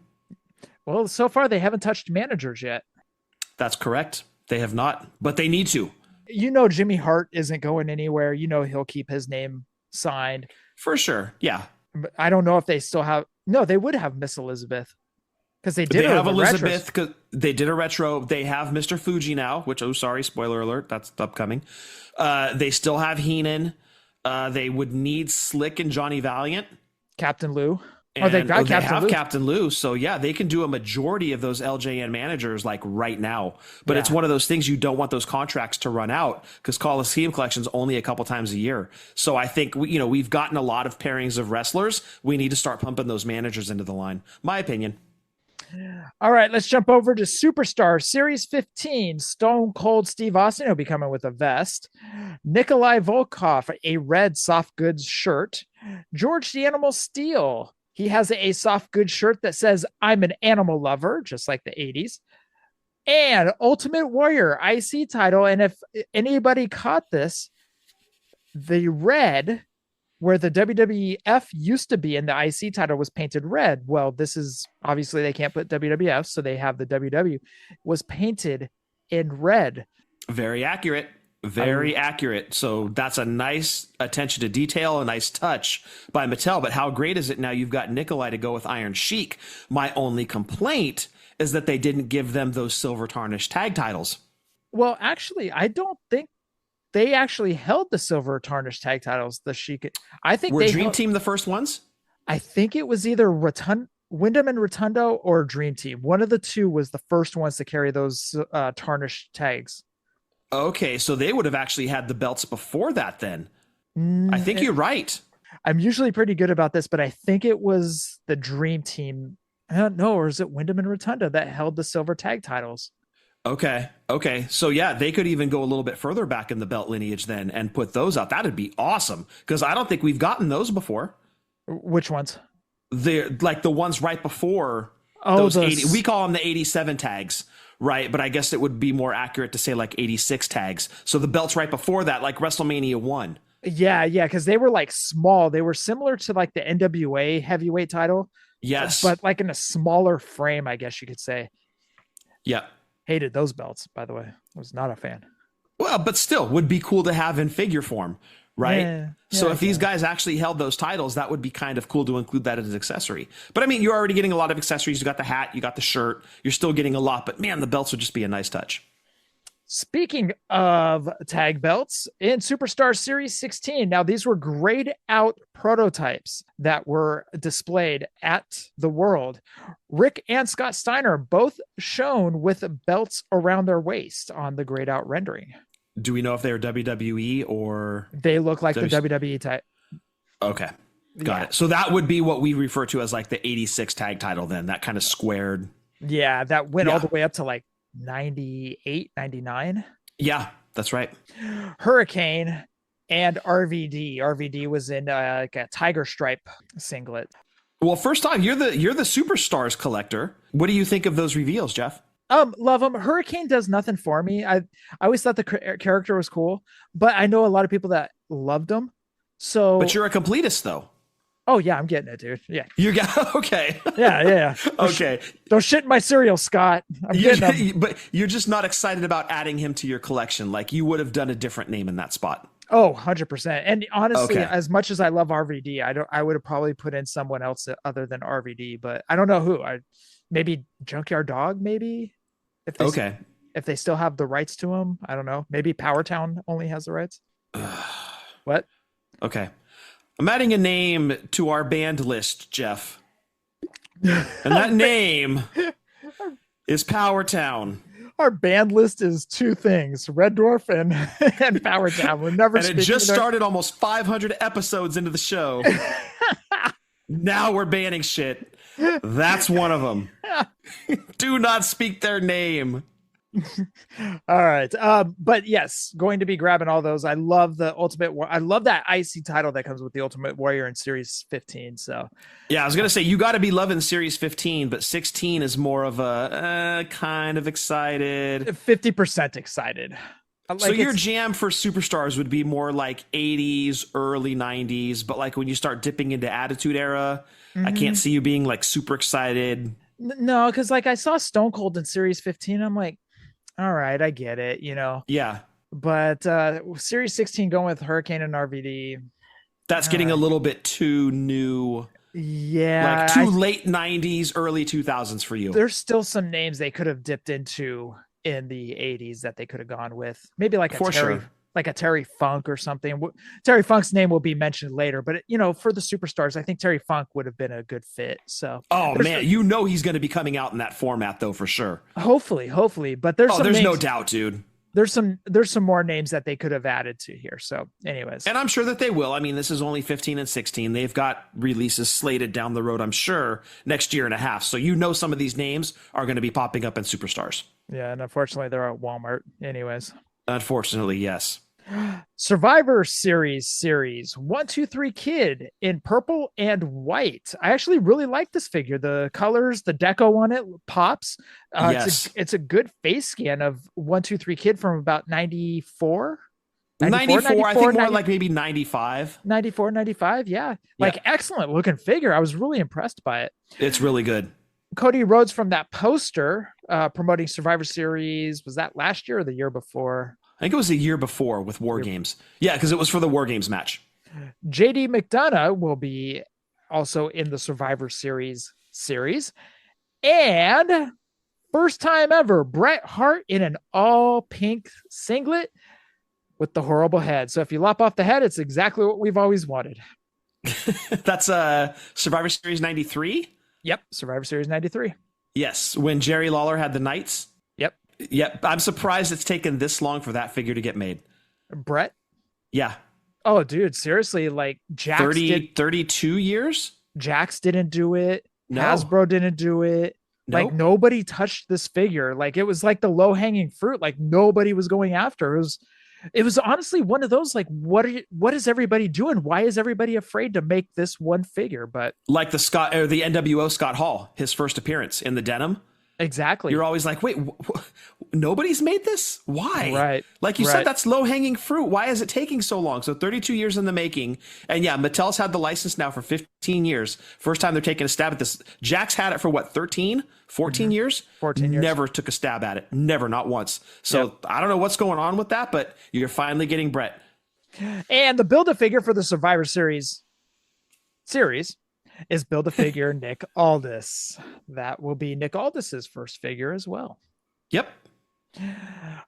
Speaker 2: Well, so far they haven't touched managers yet.
Speaker 1: That's correct. They have not, but they need to.
Speaker 2: You know, Jimmy Hart isn't going anywhere. You know, he'll keep his name signed.
Speaker 1: For sure. Yeah.
Speaker 2: But I don't know if they still have. No, they would have Miss Elizabeth. Because they did.
Speaker 1: They have Elizabeth. Cause they did a retro. They have Mr. Fuji now, which, oh, sorry, spoiler alert. That's upcoming. They still have Heenan. They would need Slick and Johnny Valiant.
Speaker 2: Captain Lou.
Speaker 1: They've got Captain Lou. So yeah, they can do a majority of those LJN managers like right now. But it's one of those things you don't want those contracts to run out because Coliseum collection's only a couple times a year. So I think we've gotten a lot of pairings of wrestlers. We need to start pumping those managers into the line. My opinion.
Speaker 2: All right, let's jump over to Superstar Series 15. Stone Cold Steve Austin will be coming with a vest. Nikolai Volkov, a red soft goods shirt. George the Animal Steel. He has a soft goods shirt that says, "I'm an animal lover," just like the 80s. And Ultimate Warrior IC title. And if anybody caught this, the red where the WWF used to be in the IC title was painted red. Well, this is obviously they can't put WWF, so they have the WW was painted in red.
Speaker 1: Very accurate. Very accurate. So that's a nice attention to detail, a nice touch by Mattel. But how great is it now you've got Nikolai to go with Iron Sheik? My only complaint is that they didn't give them those silver tarnished tag titles.
Speaker 2: Well, actually, I don't think they actually held the silver tarnished tag titles. The Sheik. I think
Speaker 1: were Dream Team the first ones?
Speaker 2: I think it was either Wyndham and Rotundo or Dream Team. One of the two was the first ones to carry those tarnished tags.
Speaker 1: Okay, so they would have actually had the belts before that then. I think you're right.
Speaker 2: I'm usually pretty good about this, but I think it was the Dream Team. I don't know, or is it Wyndham and Rotunda that held the silver tag titles?
Speaker 1: Okay. So yeah, they could even go a little bit further back in the belt lineage then and put those out. That'd be awesome because I don't think we've gotten those before.
Speaker 2: Which ones?
Speaker 1: They're like the ones right before those 80. We call them the 87 tags. Right, but I guess it would be more accurate to say like 86 tags. So the belts right before that, like WrestleMania 1.
Speaker 2: Yeah, because they were like small. They were similar to like the NWA heavyweight title.
Speaker 1: Yes.
Speaker 2: But like in a smaller frame, I guess you could say.
Speaker 1: Yeah.
Speaker 2: Hated those belts, by the way. I was not a fan.
Speaker 1: Well, but still would be cool to have in figure form, right? Yeah, so if these guys actually held those titles, that would be kind of cool to include that as an accessory. But I mean, you're already getting a lot of accessories. You got the hat, you got the shirt, you're still getting a lot, but man, the belts would just be a nice touch.
Speaker 2: Speaking of tag belts in Superstar Series 16, now these were grayed out prototypes that were displayed at the World. Rick and Scott Steiner both shown with belts around their waist on the grayed out rendering.
Speaker 1: Do we know if they're WWE or
Speaker 2: they look like the WWE type?
Speaker 1: Okay. Got it. So that would be what we refer to as like the 86 tag title then, that kind of squared.
Speaker 2: Yeah, that went all the way up to like 98, 99.
Speaker 1: Yeah, that's right.
Speaker 2: Hurricane and RVD. RVD was in like a tiger stripe singlet.
Speaker 1: Well, first off, you're the Superstars collector. What do you think of those reveals, Jeff?
Speaker 2: Love them. Hurricane does nothing for me. I always thought the character was cool, but I know a lot of people that loved him. So,
Speaker 1: but you're a completist, though.
Speaker 2: Oh yeah, I'm getting it, dude. Yeah,
Speaker 1: you got okay.
Speaker 2: Yeah.
Speaker 1: Okay,
Speaker 2: don't shit in my cereal, Scott. I'm getting him.
Speaker 1: But you're just not excited about adding him to your collection. Like you would have done a different name in that spot.
Speaker 2: Oh, 100%. And honestly, as much as I love RVD, I would have probably put in someone else other than RVD, but I don't know who. Maybe Junkyard Dog, maybe. If they still have the rights to him, I don't know. Maybe Powertown only has the rights. What?
Speaker 1: Okay. I'm adding a name to our band list, Jeff. And that name is Powertown.
Speaker 2: Our band list is two things: Red Dwarf and Powertown. We're never.
Speaker 1: And it just started almost 500 episodes into the show. Now we're banning shit. That's one of them. Do not speak their name.
Speaker 2: All right. But yes, going to be grabbing all those. I love the I love that IC title that comes with the Ultimate Warrior in Series 15. So
Speaker 1: yeah, I was going to say, you got to be loving Series 15, but 16 is more of a kind of excited.
Speaker 2: 50% excited.
Speaker 1: So your jam for Superstars would be more like 80s, early 90s, but like when you start dipping into Attitude Era, I can't see you being like super excited.
Speaker 2: No, because like I saw Stone Cold in Series 15. I'm like, all right, I get it,
Speaker 1: Yeah.
Speaker 2: But Series 16 going with Hurricane and RVD.
Speaker 1: That's getting a little bit too new.
Speaker 2: Yeah.
Speaker 1: Like too late 90s, early 2000s for you.
Speaker 2: There's still some names they could have dipped into in the 80s that they could have gone with. Maybe like a Terry Funk or something. Terry Funk's name will be mentioned later, but for the Superstars, I think Terry Funk would have been a good fit. So,
Speaker 1: man, he's going to be coming out in that format though, for sure.
Speaker 2: Hopefully, but there's
Speaker 1: no doubt, dude.
Speaker 2: There's some more names that they could have added to here. So anyways,
Speaker 1: and I'm sure that they will. I mean, this is only 15 and 16. They've got releases slated down the road, I'm sure, next year and a half. So some of these names are going to be popping up in Superstars.
Speaker 2: Yeah, and unfortunately they're at Walmart anyways.
Speaker 1: Unfortunately, yes.
Speaker 2: Survivor Series 1, 2, 3 Kid in purple and white. I actually really like this figure. The colors, the deco on it pops.
Speaker 1: Yes.
Speaker 2: It's a good face scan of 1, 2, 3 Kid from about 94.
Speaker 1: 94, I think more like maybe 95.
Speaker 2: 94, 95, yeah. Excellent looking figure. I was really impressed by it.
Speaker 1: It's really good.
Speaker 2: Cody Rhodes from that poster promoting Survivor Series. Was that last year or the year before?
Speaker 1: I think it was a year before with War Games. Yeah, because it was for the War Games match.
Speaker 2: JD McDonough will be also in the Survivor Series. And first time ever, Bret Hart in an all pink singlet with the horrible head. So if you lop off the head, it's exactly what we've always wanted.
Speaker 1: That's Survivor Series 93?
Speaker 2: Yep, Survivor Series 93.
Speaker 1: Yes, when Jerry Lawler had the Knights. Yep. I'm surprised it's taken this long for that figure to get made.
Speaker 2: Bret?
Speaker 1: Yeah.
Speaker 2: Oh, dude, seriously, like Jax
Speaker 1: 32 years?
Speaker 2: Jax didn't do it.
Speaker 1: No.
Speaker 2: Hasbro didn't do it.
Speaker 1: Nope.
Speaker 2: Like nobody touched this figure. Like it was like the low-hanging fruit. Like nobody was going after. It was honestly one of those, like, what is everybody doing? Why is everybody afraid to make this one figure? But
Speaker 1: like the NWO Scott Hall, his first appearance in the denim.
Speaker 2: Exactly.
Speaker 1: You're always like, wait, nobody's made this? Why?
Speaker 2: Right.
Speaker 1: Like you said, that's low hanging fruit. Why is it taking so long? So 32 years in the making. And yeah, Mattel's had the license now for 15 years. First time they're taking a stab at this. Jax had it for 14 years?
Speaker 2: 14 years.
Speaker 1: Never took a stab at it. Never, not once. So I don't know what's going on with that, but you're finally getting Bret.
Speaker 2: And the Build-A-Figure for the Survivor Series is Build-A-Figure Nick Aldis. That will be Nick Aldis's first figure as well.
Speaker 1: Yep.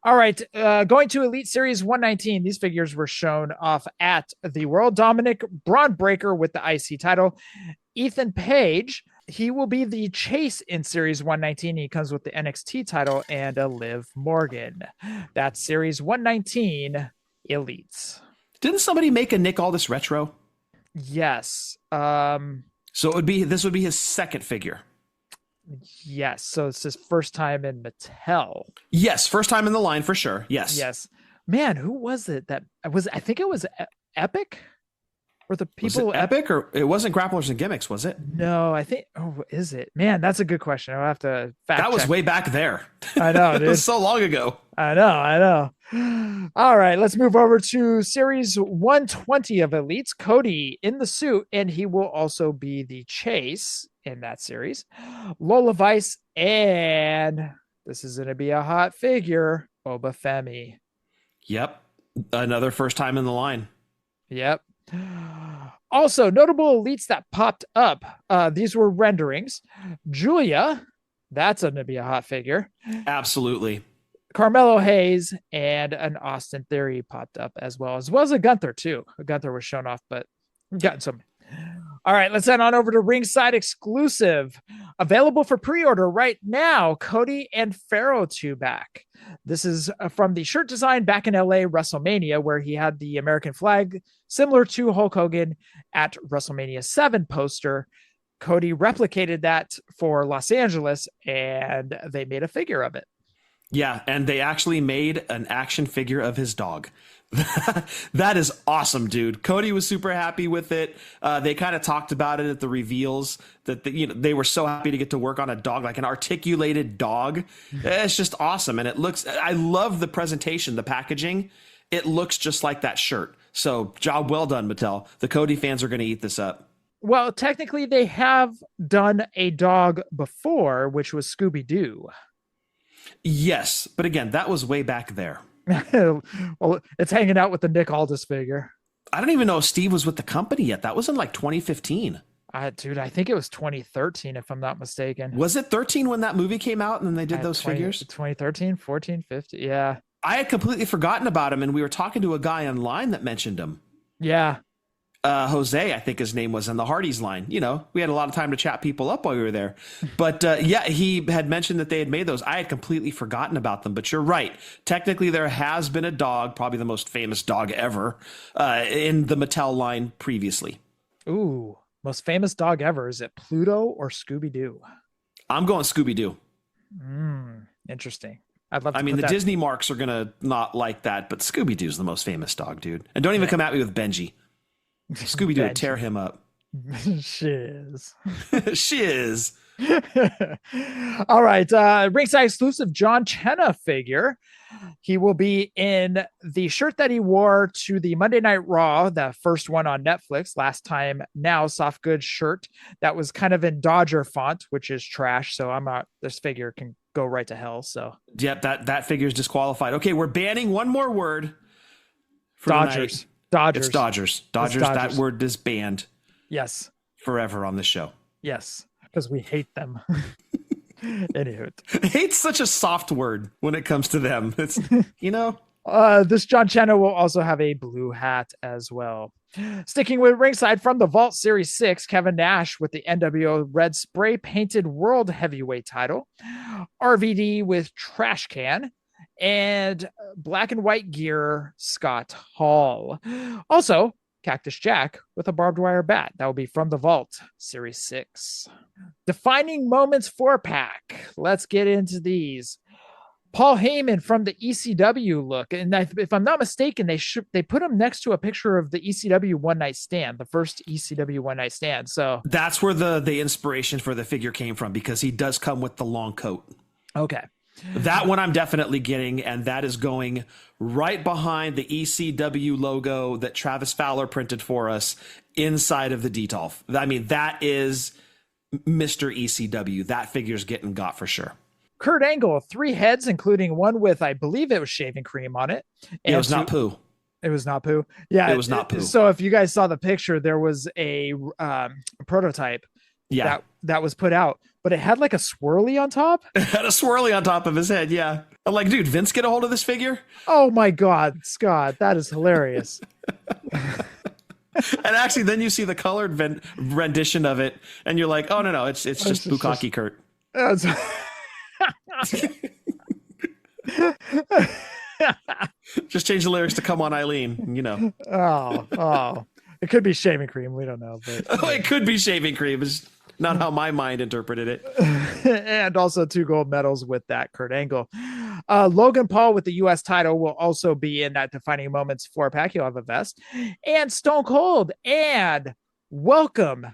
Speaker 2: All right. Going to Elite Series 119. These figures were shown off at the World. Dominic Braun Breaker with the IC title. Ethan Page. He will be the Chase in Series 119. He comes with the NXT title and a Liv Morgan. That's Series 119 Elites.
Speaker 1: Didn't somebody make a Nick Aldis retro?
Speaker 2: Yes.
Speaker 1: So this would be his second figure.
Speaker 2: Yes. So it's his first time in Mattel.
Speaker 1: Yes, first time in the line for sure. Yes.
Speaker 2: Yes. Man, who was it that was? I think it was Epic. Or the people
Speaker 1: was it Epic, or it wasn't Grapplers and Gimmicks, was it?
Speaker 2: No, I think. Oh, is it? Man, that's a good question. I'll have to fact
Speaker 1: That was
Speaker 2: check.
Speaker 1: way back there.
Speaker 2: I know, dude.
Speaker 1: It was so long ago.
Speaker 2: I know. All right, let's move over to Series 120 of Elites. Cody in the suit, and he will also be the Chase in that series. Lola Vice, and this is going to be a hot figure, Boba Femi.
Speaker 1: Yep. Another first time in the line.
Speaker 2: Yep. Also, notable elites that popped up. These were renderings. Julia, that's going to be a hot figure.
Speaker 1: Absolutely.
Speaker 2: Carmelo Hayes and an Austin Theory popped up as well as a Gunther too. A Gunther was shown off, but we've gotten some. All right, let's head on over to Ringside Exclusive. Available for pre-order right now, Cody and Pharaoh 2 back. This is from the shirt design back in LA WrestleMania, where he had the American flag similar to Hulk Hogan at WrestleMania 7 poster. Cody replicated that for Los Angeles, and they made a figure of it.
Speaker 1: Yeah, and they actually made an action figure of his dog. That is awesome, dude. Cody was super happy with it. They kind of talked about it at the reveals that they were so happy to get to work on a dog, like an articulated dog. It's just awesome, and I love the presentation, the packaging. It looks just like that shirt. So job well done, Mattel. The Cody fans are going to eat this up.
Speaker 2: Well, technically, they have done a dog before, which was Scooby-Doo.
Speaker 1: Yes, but again, that was way back there.
Speaker 2: Well, it's hanging out with the Nick Aldis figure.
Speaker 1: I don't even know if Steve was with the company yet. That was in like 2015.
Speaker 2: Dude, I think it was 2013, if I'm not mistaken.
Speaker 1: Was it 13 when that movie came out and then they did those figures?
Speaker 2: 2013, 14, 15. Yeah.
Speaker 1: I had completely forgotten about him, and we were talking to a guy online that mentioned him.
Speaker 2: Yeah.
Speaker 1: Jose, I think his name was, in the Hardys line. We had a lot of time to chat people up while we were there. But yeah, he had mentioned that they had made those. I had completely forgotten about them, but you're right. Technically, there has been a dog, probably the most famous dog ever, in the Mattel line previously.
Speaker 2: Ooh, most famous dog ever. Is it Pluto or Scooby-Doo?
Speaker 1: I'm going Scooby-Doo.
Speaker 2: Interesting. I'd love to.
Speaker 1: I mean, the Disney marks are going to not like that, but Scooby-Doo's the most famous dog, dude. And don't even come at me with Benji. Scooby-Doo would tear him up.
Speaker 2: Shiz.
Speaker 1: Shiz.
Speaker 2: All right. Ringside exclusive John Cena figure. He will be in the shirt that he wore to the Monday Night Raw, the first one on Netflix, last time now, soft goods shirt that was kind of in Dodger font, which is trash. So this figure can go right to hell. So
Speaker 1: yep, that figure is disqualified. Okay, we're banning one more word.
Speaker 2: Dodgers.
Speaker 1: Tonight.
Speaker 2: Dodgers.
Speaker 1: It's Dodgers. Dodgers. That word is banned.
Speaker 2: Yes.
Speaker 1: Forever on this show.
Speaker 2: Yes, because we hate them. Anywho,
Speaker 1: hate's such a soft word when it comes to them. It's
Speaker 2: this John Cena will also have a blue hat as well. Sticking with ringside from the Vault Series 6, Kevin Nash with the NWO red spray painted World Heavyweight title, RVD with trash can, and black and white gear, Scott Hall. Also, Cactus Jack with a barbed wire bat. That will be from the Vault Series 6. Defining Moments 4-pack. Let's get into these. Paul Heyman from the ECW look. And if I'm not mistaken, they put him next to a picture of the ECW One Night Stand, the first ECW One Night Stand. So
Speaker 1: that's where the inspiration for the figure came from, because he does come with the long coat.
Speaker 2: Okay.
Speaker 1: That one I'm definitely getting, and that is going right behind the ECW logo that Travis Fowler printed for us inside of the Detolf. I mean, that is Mr. ECW. That figure's getting got for sure.
Speaker 2: Kurt Angle, 3 heads, including one with, I believe it was shaving cream on it.
Speaker 1: And it was not poo.
Speaker 2: It was not poo. Yeah,
Speaker 1: it was not poo.
Speaker 2: So if you guys saw the picture, there was a prototype that was put out, but it had like a swirly on top.
Speaker 1: It had a swirly on top of his head. Yeah. I'm like, dude, Vince, get a hold of this figure.
Speaker 2: Oh my God, Scott, that is hilarious.
Speaker 1: And actually, then you see the colored rendition of it, and you're like, oh no, it's just Bukkake Kurt. Just change the lyrics to "Come on, Eileen."
Speaker 2: Oh. It could be shaving cream. We don't know, but
Speaker 1: Oh, it could be shaving cream. It's not how my mind interpreted it.
Speaker 2: And also 2 gold medals with that Kurt Angle. Logan Paul with the U.S. title will also be in that defining moments 4-pack. He'll have a vest. And Stone Cold. And welcome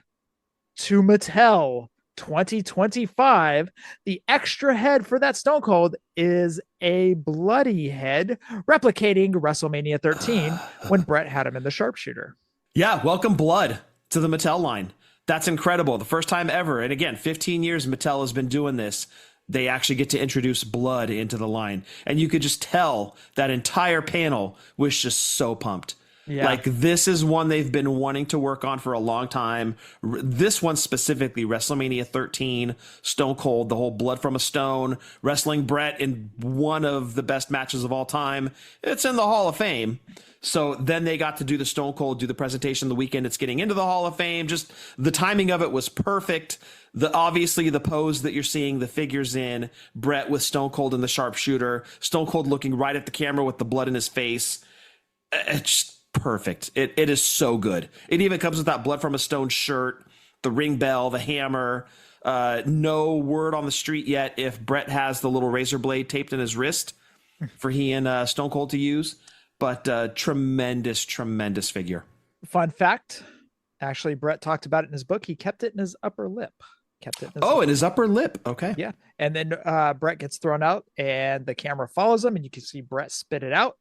Speaker 2: to Mattel 2025. The extra head for that Stone Cold is a bloody head, replicating WrestleMania 13 when Brett had him in the sharpshooter.
Speaker 1: Yeah, welcome blood to the Mattel line. That's incredible. The first time ever. And again, 15 years Mattel has been doing this. They actually get to introduce blood into the line. And you could just tell that entire panel was just so pumped. Yeah. Like, this is one they've been wanting to work on for a long time. This one specifically, WrestleMania 13, Stone Cold, the whole blood from a stone, wrestling Brett in one of the best matches of all time. It's in the Hall of Fame. So then they got to do the Stone Cold, do the presentation the weekend it's getting into the Hall of Fame. Just the timing of it was perfect. Obviously the pose that you're seeing, the figures in, Brett with Stone Cold in the sharpshooter, Stone Cold looking right at the camera with the blood in his face. It's just perfect. It is so good. It even comes with that blood from a stone shirt, the ring bell, the hammer. No word on the street yet if Brett has the little razor blade taped in his wrist for he and Stone Cold to use. But tremendous figure.
Speaker 2: Fun fact. Actually, Brett talked about it in his book. He kept it in his upper lip.
Speaker 1: In his upper lip. Okay.
Speaker 2: Yeah. And then Brett gets thrown out and the camera follows him and you can see Brett spit it out.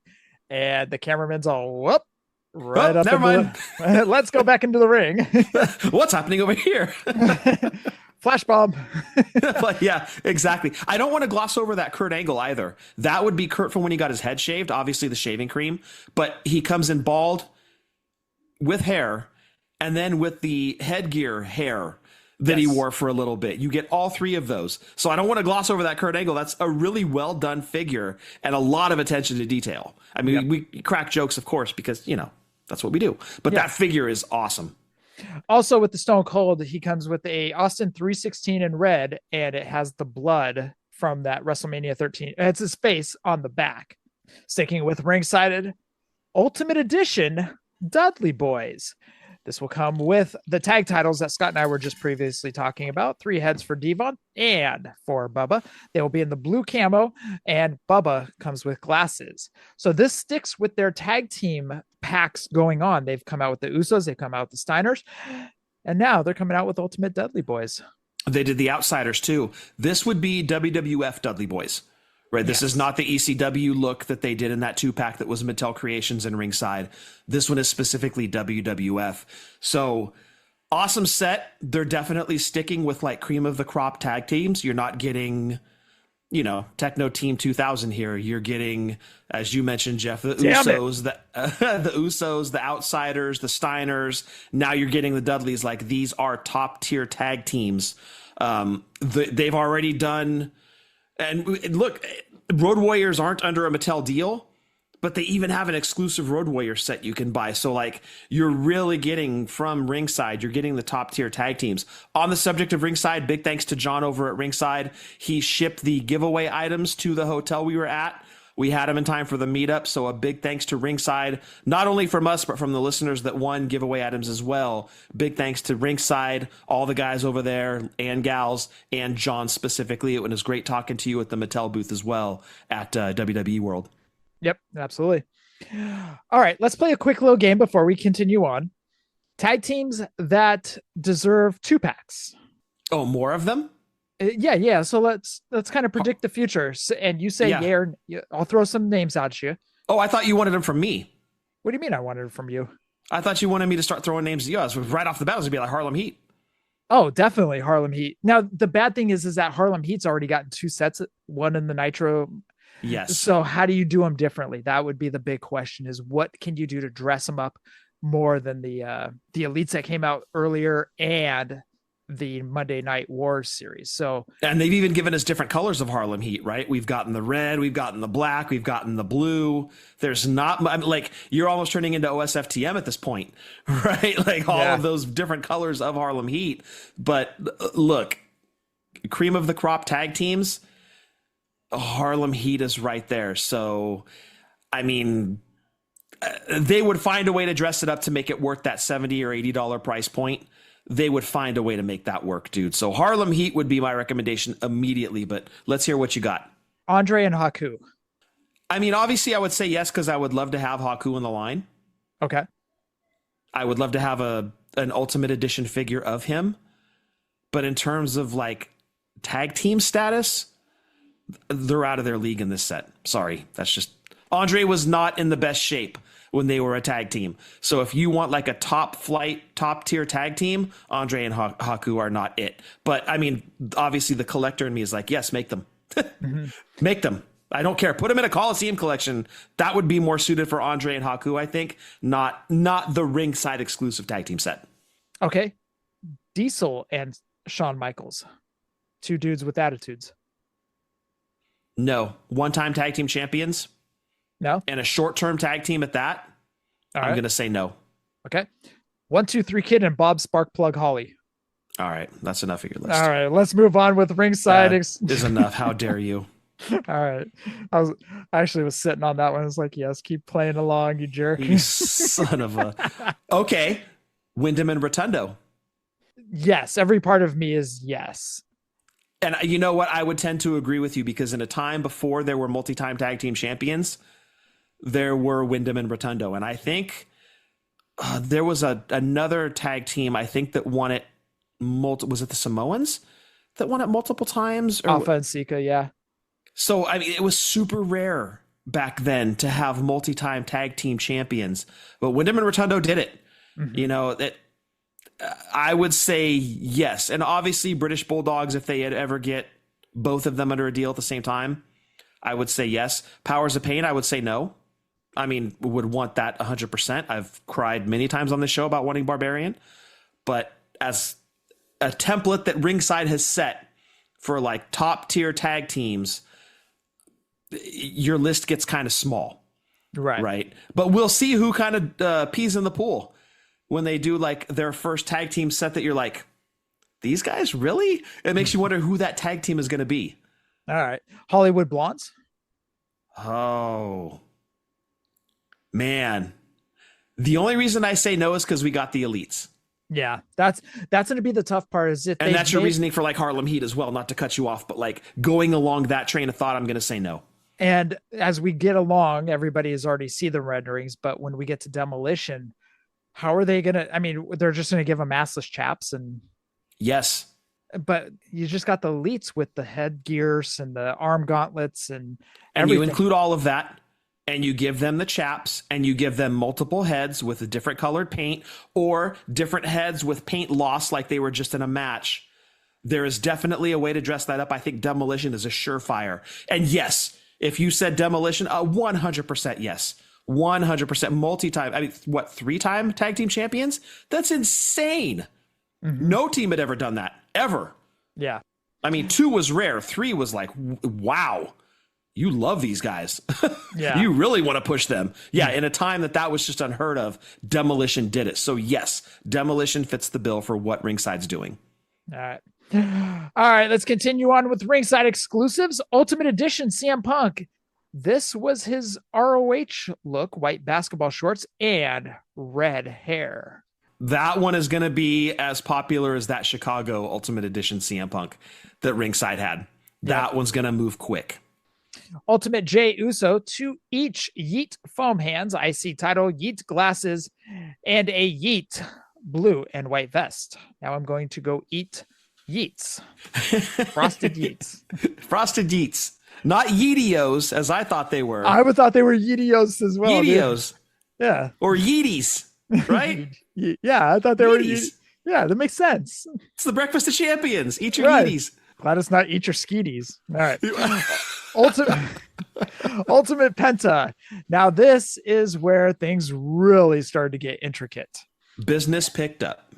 Speaker 2: And the cameraman's all, whoop, right up.
Speaker 1: Never mind.
Speaker 2: Let's go back into the ring.
Speaker 1: What's happening over here?
Speaker 2: Flash bomb.
Speaker 1: But yeah, exactly. I don't want to gloss over that Kurt Angle either. That would be Kurt from when he got his head shaved, obviously the shaving cream, but he comes in bald with hair and then with the headgear hair that he wore for a little bit. You get all 3 of those. So I don't want to gloss over that Kurt Angle. That's a really well done figure and a lot of attention to detail. I mean, we crack jokes, of course, because, that's what we do. But that figure is awesome.
Speaker 2: Also with the Stone Cold, he comes with a Austin 316 in red, and it has the blood from that WrestleMania 13. It's his face on the back. Sticking with ringside Ultimate Edition Dudley Boys. This will come with the tag titles that Scott and I were just previously talking about. 3 heads for Devon and for Bubba. They will be in the blue camo, and Bubba comes with glasses. So this sticks with their tag team packs going on. They've come out with the Usos. They've come out with the Steiners. And now they're coming out with Ultimate Dudley Boys.
Speaker 1: They did the Outsiders too. This would be WWF Dudley Boys. Right. This is not the ECW look that they did in that 2-pack that was Mattel Creations and Ringside. This one is specifically WWF. So awesome set. They're definitely sticking with like cream of the crop tag teams. You're not getting, Techno Team 2000 here. You're getting, as you mentioned, Jeff, the Usos, the Usos, the Outsiders, the Steiners. Now you're getting the Dudleys. Like, these are top tier tag teams. They've already done. And look, Road Warriors aren't under a Mattel deal, but they even have an exclusive Road Warrior set you can buy. So, like, you're really getting from Ringside, you're getting the top tier tag teams. On the subject of Ringside, big thanks to John over at Ringside. He shipped the giveaway items to the hotel we were at. We had them in time for the meetup. So a big thanks to Ringside, not only from us, but from the listeners that won giveaway items as well. Big thanks to Ringside, all the guys over there and gals, and John specifically. It was great talking to you at the Mattel booth as well at WWE World.
Speaker 2: Yep, absolutely. All right, let's play a quick little game before we continue on. Tag teams that deserve 2-packs.
Speaker 1: Oh, more of them?
Speaker 2: Yeah. So let's kind of predict the future. And you say I'll throw some names out at you.
Speaker 1: Oh, I thought you wanted them from me.
Speaker 2: What do you mean I wanted it from you?
Speaker 1: I thought you wanted me to start throwing names to you. I was right off the bat. It was going to be like Harlem Heat.
Speaker 2: Oh, definitely Harlem Heat. Now, the bad thing is that Harlem Heat's already gotten 2 sets, one in the Nitro.
Speaker 1: Yes.
Speaker 2: So how do you do them differently? That would be the big question, is what can you do to dress them up more than the Elites that came out earlier and the Monday Night Wars series. So,
Speaker 1: and they've even given us different colors of Harlem Heat, right? We've gotten the red, we've gotten the black, we've gotten the blue. There's not, I mean, like, you're almost turning into OSFTM at this point, right? Like all of those different colors of Harlem Heat. But look, cream of the crop tag teams, Harlem Heat is right there. So, I mean, they would find a way to dress it up to make it worth that $70 or $80 price point. They would find a way to make that work, dude. So Harlem Heat would be my recommendation immediately, but let's hear what you got.
Speaker 2: Andre and Haku.
Speaker 1: I mean, obviously I would say yes, because I would love to have Haku in the line.
Speaker 2: Okay.
Speaker 1: I would love to have an Ultimate Edition figure of him. But in terms of like tag team status, they're out of their league in this set. Sorry. That's just, Andre was not in the best shape when they were a tag team. So if you want like a top tier tag team, Andre and Haku are not it. But I mean, obviously the collector in me is like, yes, make them. Make them. I don't care. Put them in a Coliseum collection. That would be more suited for Andre and Haku, I think. Not the ringside exclusive tag team set.
Speaker 2: Okay. Diesel and Shawn Michaels. Two dudes with attitudes.
Speaker 1: No. One-time tag team champions.
Speaker 2: No.
Speaker 1: And a short-term tag team at that. I'm going to say no.
Speaker 2: Okay. 1, 2, 3 Kid and Bob Sparkplug Holly.
Speaker 1: All right. That's enough of your list.
Speaker 2: All right. Let's move on with ringside.
Speaker 1: Is enough. How dare you?
Speaker 2: All right. I actually was sitting on that one. I was like, yes, keep playing along, you jerk.
Speaker 1: You son of a... Okay. Wyndham and Rotundo.
Speaker 2: Yes. Every part of me is yes.
Speaker 1: And you know what? I would tend to agree with you, because in a time before there were multi-time tag team champions, there were Wyndham and Rotundo. And I think there was another tag team, I think, that won it. Was it the Samoans that won it multiple times?
Speaker 2: Alpha and Sika, yeah.
Speaker 1: So, I mean, it was super rare back then to have multi-time tag team champions. But Wyndham and Rotundo did it. Mm-hmm. You know, that I would say yes. And obviously British Bulldogs, if they ever get both of them under a deal at the same time, I would say yes. Powers of Pain, I would say no. I mean, would want that 100%. I've cried many times on this show about wanting Barbarian. But as a template that Ringside has set for like top tier tag teams, your list gets kind of small. Right. But we'll see who kind of pees in the pool when they do like their first tag team set that you're like, these guys really? It makes you wonder who that tag team is going to be.
Speaker 2: All right. Hollywood Blondes.
Speaker 1: Oh, man. The only reason I say no is because we got the Elites.
Speaker 2: Yeah, that's going to be the tough part. Is
Speaker 1: and that's your reasoning for like Harlem Heat as well, not to cut you off, but like going along that train of thought, I'm going to say no.
Speaker 2: And as we get along, everybody has already seen the renderings, but when we get to Demolition, how are they going to, I mean, they're just going to give them massless chaps and.
Speaker 1: Yes.
Speaker 2: But you just got the Elites with the headgears and the arm gauntlets and everything.
Speaker 1: And you include all of that. And you give them the chaps, and you give them multiple heads with a different colored paint, or different heads with paint loss like they were just in a match. There is definitely a way to dress that up. I think Demolition is a surefire. And yes, if you said Demolition, 100% yes. 100% multi-time. I mean, what, 3-time tag team champions? That's insane. Mm-hmm. No team had ever done that, ever.
Speaker 2: Yeah.
Speaker 1: I mean, 2 was rare. 3 was like, wow. You love these guys.
Speaker 2: Yeah.
Speaker 1: You really want to push them. Yeah. In a time that was just unheard of, Demolition did it. So yes, Demolition fits the bill for what Ringside's doing.
Speaker 2: All right. Let's continue on with Ringside exclusives. Ultimate Edition CM Punk. This was his ROH look, white basketball shorts and red hair.
Speaker 1: That one is going to be as popular as that Chicago Ultimate Edition CM Punk that Ringside had. That one's going to move quick.
Speaker 2: Ultimate Jey Uso, 2 each Yeet foam hands, IC title, Yeet glasses, and a Yeet blue and white vest. Now I'm going to go eat Yeets. Frosted Yeets.
Speaker 1: Frosted Yeets. Not Yeetios, as I thought they were.
Speaker 2: I would thought they were Yeetios as well.
Speaker 1: Yeetios.
Speaker 2: Dude. Yeah.
Speaker 1: Or Yeeties, right?
Speaker 2: Yeah, I thought they were. Yeah, that makes sense.
Speaker 1: It's the breakfast of champions. Eat your Yeeties.
Speaker 2: Glad it's not eat your skeeties. All right. Ultimate Penta. Now this is where things really started to get intricate.
Speaker 1: Business picked up.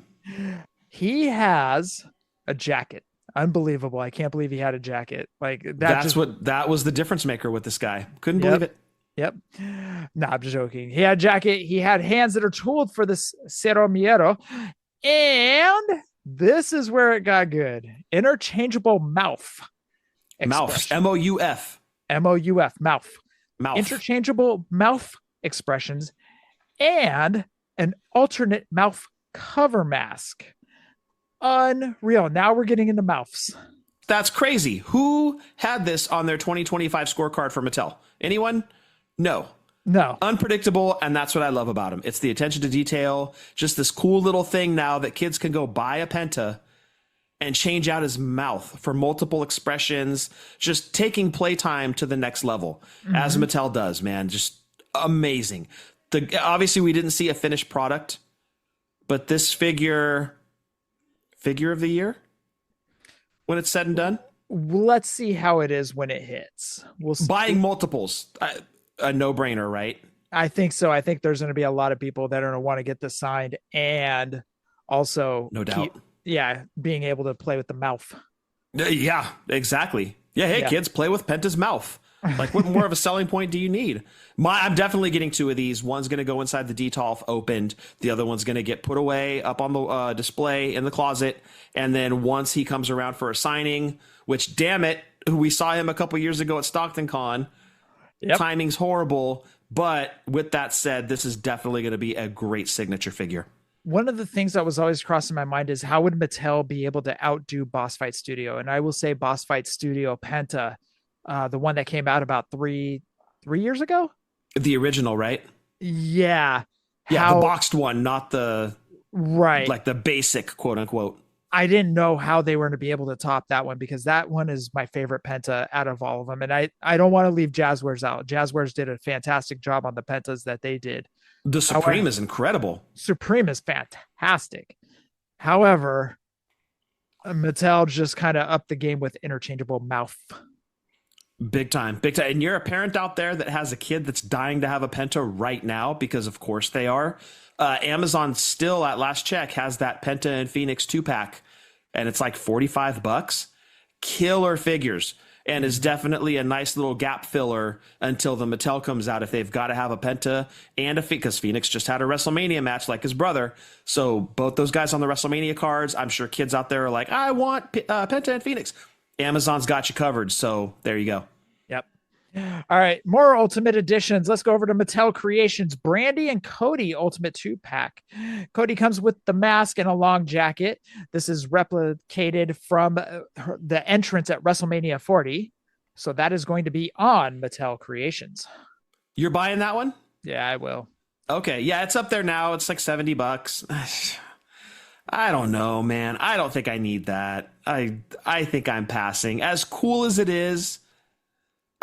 Speaker 2: He has a jacket. Unbelievable. I can't believe he had a jacket. Like that was
Speaker 1: the difference maker with this guy. Couldn't believe it.
Speaker 2: Yep. No, I'm just joking. He had a jacket. He had hands that are tooled for this Cero Miedo. And this is where it got good. Interchangeable mouth.
Speaker 1: Mouth. M-O-U-F.
Speaker 2: M-O-U-F. Mouth.
Speaker 1: Mouth.
Speaker 2: Interchangeable mouth expressions and an alternate mouth cover mask. Unreal. Now we're getting into mouths.
Speaker 1: That's crazy. Who had this on their 2025 scorecard for Mattel? Anyone? No. Unpredictable, and that's what I love about them. It's the attention to detail, just this cool little thing now that kids can go buy a Penta and change out his mouth for multiple expressions, just taking playtime to the next level, as Mattel does, man. Just amazing. Obviously, we didn't see a finished product, but this figure of the year when it's said and done?
Speaker 2: Let's see how it is when it hits. We'll see.
Speaker 1: Buying multiples, a no-brainer, right?
Speaker 2: I think so. I think there's going to be a lot of people that are going to want to get this signed, and also
Speaker 1: no doubt.
Speaker 2: Being able to play with the mouth.
Speaker 1: Yeah, exactly. Yeah, hey, kids, play with Penta's mouth. Like, what more of a selling point do you need? I'm definitely getting 2 of these. One's going to go inside the Detolf opened. The other one's going to get put away up on the display in the closet. And then once he comes around for a signing, which, damn it, we saw him a couple years ago at Stockton Con. Yep. Timing's horrible. But with that said, this is definitely going to be a great signature figure.
Speaker 2: One of the things that was always crossing my mind is how would Mattel be able to outdo Boss Fight Studio? And I will say Boss Fight Studio Penta, the one that came out about three years ago.
Speaker 1: The original, right?
Speaker 2: Yeah.
Speaker 1: The boxed one, not the like the basic, quote unquote.
Speaker 2: I didn't know how they were going to be able to top that one, because that one is my favorite Penta out of all of them. And I don't want to leave Jazwares out. Jazwares did a fantastic job on the Pentas that they did.
Speaker 1: The Supreme is incredible.
Speaker 2: Supreme is fantastic. However, Mattel just kind of upped the game with interchangeable mouth.
Speaker 1: Big time. And you're a parent out there that has a kid that's dying to have a Penta right now, because of course they are. Amazon still, at last check, has that Penta and Phoenix 2-pack, and it's like $45. Killer figures. And is definitely a nice little gap filler until the Mattel comes out, if they've got to have a Penta and a because Phoenix just had a WrestleMania match like his brother. So both those guys on the WrestleMania cards, I'm sure kids out there are like, I want Penta and Phoenix. Amazon's got you covered. So there you go.
Speaker 2: Yep. All right. More Ultimate Editions. Let's go over to Mattel Creations. Brandy and Cody Ultimate 2-pack. Cody comes with the mask and a long jacket. This is replicated from the entrance at WrestleMania 40. So that is going to be on Mattel Creations.
Speaker 1: You're buying that one?
Speaker 2: Yeah, I will.
Speaker 1: Okay. Yeah, it's up there now. It's like $70. I don't know, man. I don't think I need that. I think I'm passing. As cool as it is,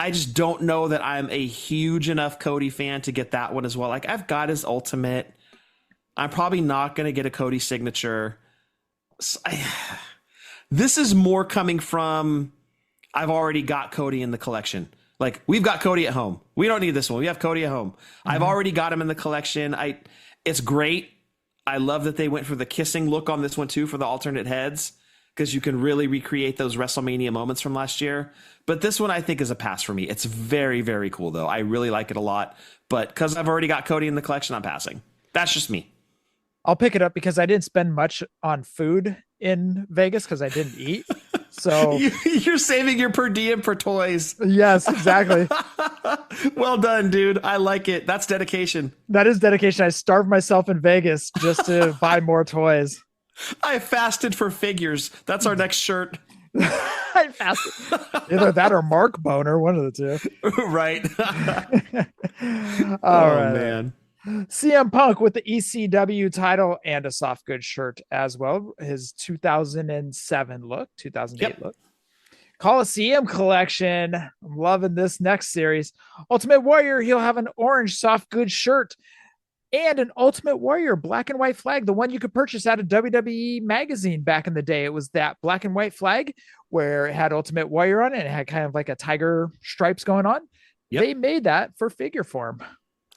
Speaker 1: I just don't know that I'm a huge enough Cody fan to get that one as well. Like, I've got his Ultimate. I'm probably not going to get a Cody signature. This is more coming from, I've already got Cody in the collection. Like, we've got Cody at home. We don't need this one. We have Cody at home. I've already got him in the collection. It's great. I love that they went for the kissing look on this one too, for the alternate heads, because you can really recreate those WrestleMania moments from last year. But this one I think is a pass for me. It's very, very cool though. I really like it a lot, but because I've already got Cody in the collection, I'm passing. That's just me.
Speaker 2: I'll pick it up because I didn't spend much on food in Vegas because I didn't eat. So
Speaker 1: you're saving your per diem for toys.
Speaker 2: Yes, exactly.
Speaker 1: Well done, dude. I like it. That's dedication.
Speaker 2: That is dedication. I starved myself in Vegas just to buy more toys.
Speaker 1: I fasted for figures. That's our next shirt.
Speaker 2: I fasted. Either that or Mark Boner, one of the two.
Speaker 1: Right.
Speaker 2: All right,
Speaker 1: man.
Speaker 2: CM Punk with the ECW title and a soft goods shirt as well. His 2007 look, 2008 look. Coliseum collection. I'm loving this next series. Ultimate Warrior, he'll have an orange soft goods shirt and an Ultimate Warrior black and white flag, the one you could purchase out of WWE magazine back in the day. It was that black and white flag where it had Ultimate Warrior on it. It had kind of like a tiger stripes going on. Yep. They made that for figure form.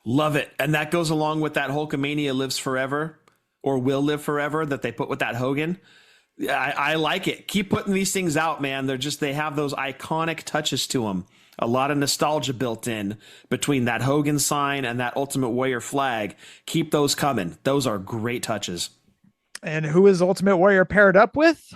Speaker 1: Love it. And that goes along with that Hulkamania lives forever or will live forever that they put with that Hogan. I like it. Keep putting these things out, man. They have those iconic touches to them. A lot of nostalgia built in between that Hogan sign and that Ultimate Warrior flag. Keep those coming. Those are great touches.
Speaker 2: And who is Ultimate Warrior paired up with?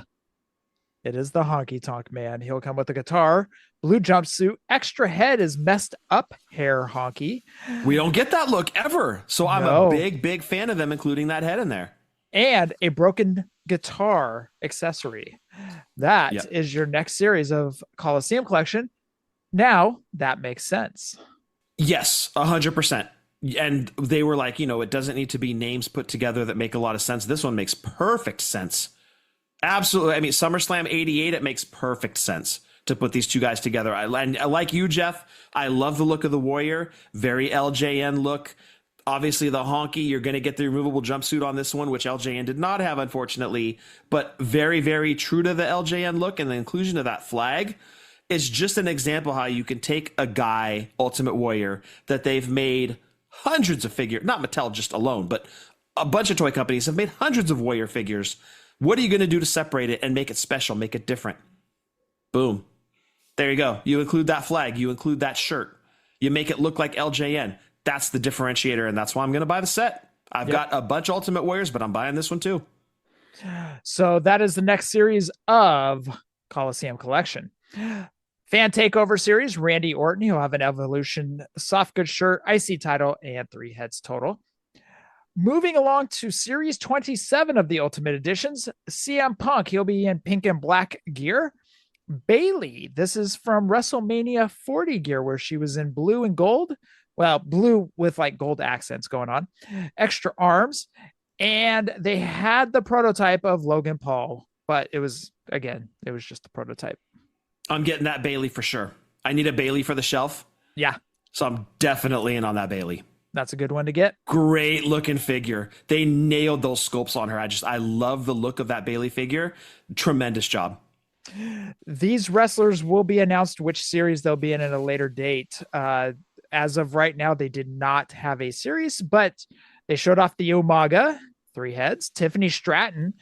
Speaker 2: It is the Honky Tonk Man. He'll come with a guitar, blue jumpsuit. Extra head is messed up hair honky.
Speaker 1: We don't get that look ever. So I'm a big fan of them, including that head in there.
Speaker 2: And a broken guitar accessory. That is your next series of Coliseum collection. Now that makes sense.
Speaker 1: Yes, 100%. And they were like, it doesn't need to be names put together that make a lot of sense. This one makes perfect sense. Absolutely. I mean, SummerSlam 88, it makes perfect sense to put these two guys together. I like you, Jeff. I love the look of the Warrior. Very LJN look. Obviously, the honky, you're going to get the removable jumpsuit on this one, which LJN did not have, unfortunately. But very, very true to the LJN look, and the inclusion of that flag is just an example how you can take a guy, Ultimate Warrior, that they've made hundreds of figures, not Mattel just alone, but a bunch of toy companies have made hundreds of Warrior figures. What are you going to do to separate it and make it special, make it different? Boom. There you go. You include that flag. You include that shirt. You make it look like LJN. That's the differentiator, and that's why I'm going to buy the set. I've got a bunch of Ultimate Warriors, but I'm buying this one too.
Speaker 2: So that is the next series of Coliseum Collection. Fan Takeover Series, Randy Orton. He'll have an Evolution soft goods shirt, IC title, and 3 heads total. Moving along to Series 27 of the Ultimate Editions, CM Punk. He'll be in pink and black gear. Bayley. This is from WrestleMania 40 gear, where she was in blue and gold. Well, blue with like gold accents going on. Extra arms. And they had the prototype of Logan Paul, but it was just the prototype.
Speaker 1: I'm getting that Bayley for sure. I need a Bayley for the shelf.
Speaker 2: Yeah.
Speaker 1: So I'm definitely in on that Bayley.
Speaker 2: That's a good one to get.
Speaker 1: Great looking figure. They nailed those sculpts on her. I love the look of that Bayley figure. Tremendous job.
Speaker 2: These wrestlers will be announced which series they'll be in at a later date. As of right now, they did not have a series, but they showed off the Umaga, 3 heads. Tiffany Stratton,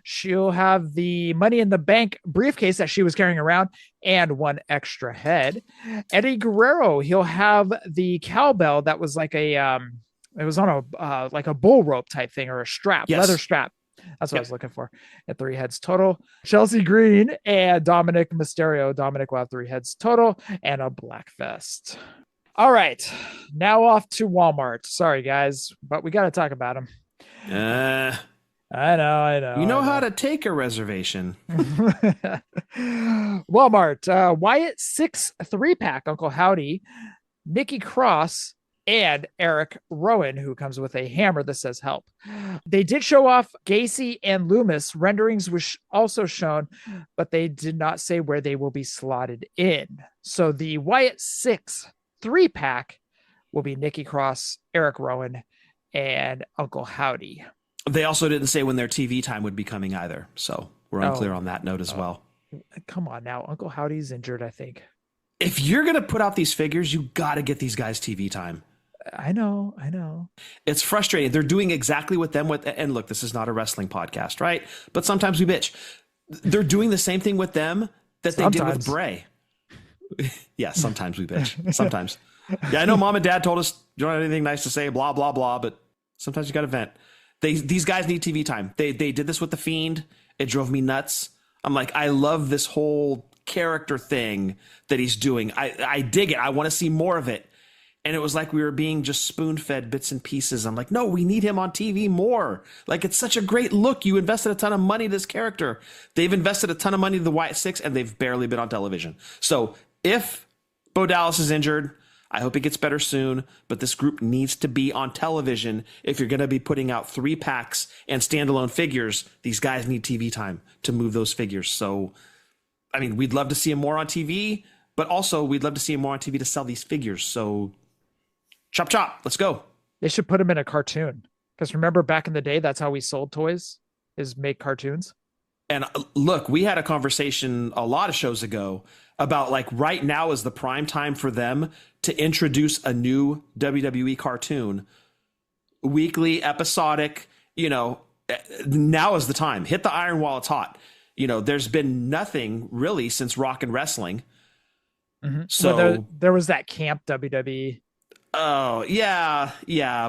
Speaker 2: she'll have the Money in the Bank briefcase that she was carrying around and 1 extra head. Eddie Guerrero, he'll have the cowbell that was like a it was on a like a bull rope type thing, or a strap, leather strap. That's what I was looking for. At 3 heads total. Chelsea Green and Dominic Mysterio. Dominic will have 3 heads total and a black vest. All right, now off to Walmart. Sorry, guys, but we got to talk about them. I know.
Speaker 1: You know how to take a reservation.
Speaker 2: Walmart. Wyatt 6 3-pack. Uncle Howdy, Nikki Cross, and Eric Rowan, who comes with a hammer that says help. They did show off Gacy and Loomis. Renderings was also shown, but they did not say where they will be slotted in. So the Wyatt 6 3-pack will be Nikki Cross, Eric Rowan, and Uncle Howdy.
Speaker 1: They also didn't say when their TV time would be coming either. So we're unclear on that note as well.
Speaker 2: Come on now. Uncle Howdy's injured, I think.
Speaker 1: If you're going to put out these figures, you got to get these guys TV time.
Speaker 2: I know.
Speaker 1: It's frustrating. They're doing exactly what them with, and look, this is not a wrestling podcast, right? But sometimes we bitch. They're doing the same thing with them that they did with Bray. Yeah, sometimes we bitch. Sometimes. Yeah, I know Mom and Dad told us you don't have anything nice to say, blah, blah, blah, but sometimes you got to vent. These guys need TV time. They did this with The Fiend. It drove me nuts. I'm like, I love this whole character thing that he's doing. I dig it. I want to see more of it. And it was like we were being just spoon-fed bits and pieces. I'm like, no, we need him on TV more. Like, it's such a great look. You invested a ton of money in this character. They've invested a ton of money to the Wyatt 6, and they've barely been on television. So if Bo Dallas is injured, I hope he gets better soon. But this group needs to be on television. If you're going to be putting out 3-packs and standalone figures, these guys need TV time to move those figures. So, I mean, we'd love to see him more on TV, but also we'd love to see him more on TV to sell these figures. So chop, chop. Let's go.
Speaker 2: They should put him in a cartoon. Because remember back in the day, that's how we sold toys, is make cartoons.
Speaker 1: And look, we had a conversation a lot of shows ago about like right now is the prime time for them to introduce a new WWE cartoon, weekly, episodic, now is the time. Hit the iron while it's hot. There's been nothing really since Rock and Wrestling.
Speaker 2: Mm-hmm. So there was that camp WWE.
Speaker 1: Oh, yeah,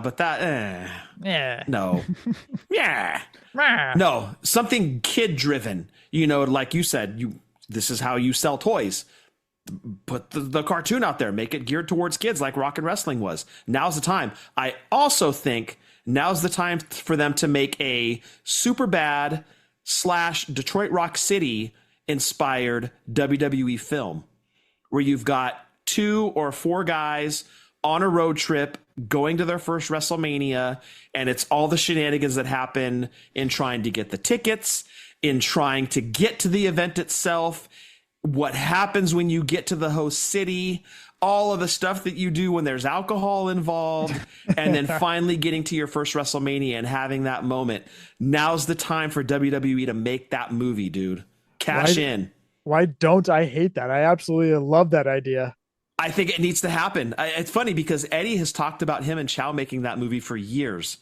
Speaker 1: but that, no. Yeah. No, something kid-driven, like you said, this is how you sell toys. put the cartoon out there, make it geared towards kids like Rock and Wrestling was. Now's the time. I also think now's the time for them to make a Superbad / Detroit Rock City inspired WWE film where you've got 2 or 4 guys on a road trip going to their first WrestleMania, and it's all the shenanigans that happen in trying to get the tickets, in trying to get to the event itself, what happens when you get to the host city, all of the stuff that you do when there's alcohol involved, and then finally getting to your first WrestleMania and having that moment. Now's the time for WWE to make that movie, dude. Cash in.
Speaker 2: Why don't I hate that? I absolutely love that idea.
Speaker 1: I think it needs to happen. It's funny because Eddie has talked about him and Chow making that movie for years.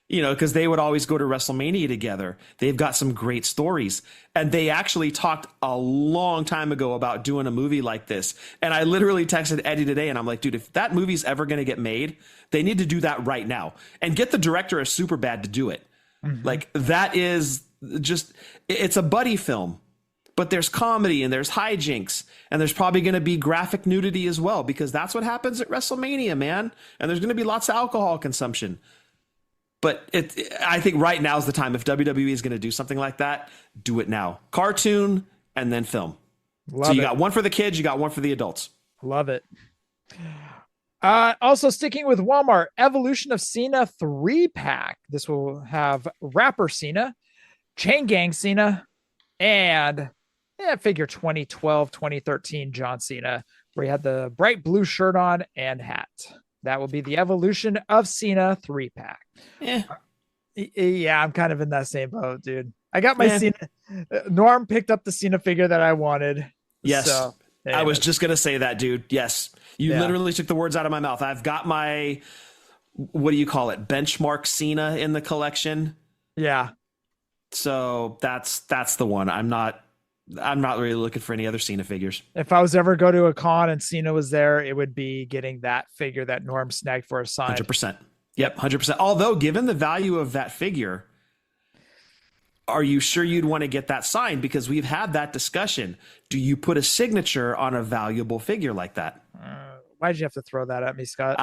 Speaker 1: You know, because they would always go to WrestleMania together. They've got some great stories. And they actually talked a long time ago about doing a movie like this. And I literally texted Eddie today and I'm like, dude, if that movie's ever going to get made, they need to do that right now. And get the director of Superbad to do it. Mm-hmm. Like, that is just, it's a buddy film. But there's comedy and there's hijinks. And there's probably going to be graphic nudity as well. Because that's what happens at WrestleMania, man. And there's going to be lots of alcohol consumption. But I think right now is the time. If WWE is going to do something like that, do it now. Cartoon and then film. So you got one for the kids, you got one for the adults.
Speaker 2: Love it. Also sticking with Walmart, Evolution of Cena 3-pack. This will have Rapper Cena, Chain Gang Cena, and figure 2012, 2013 John Cena, where he had the bright blue shirt on and hat. That will be the Evolution of Cena 3-pack. Yeah, I'm kind of in that same boat, dude. I got my Cena. Norm picked up the Cena figure that I wanted.
Speaker 1: Yes.
Speaker 2: So,
Speaker 1: I was just going to say that, dude. Yes. You literally took the words out of my mouth. I've got my, what do you call it? Benchmark Cena in the collection.
Speaker 2: Yeah.
Speaker 1: So that's the one. I'm not really looking for any other Cena figures.
Speaker 2: If I was ever go to a con and Cena was there, it would be getting that figure that Norm snagged for a sign.
Speaker 1: 100%. Yep, 100%. Although, given the value of that figure, are you sure you'd want to get that signed? Because we've had that discussion. Do you put a signature on a valuable figure like that?
Speaker 2: Why'd you have to throw that at me, Scott?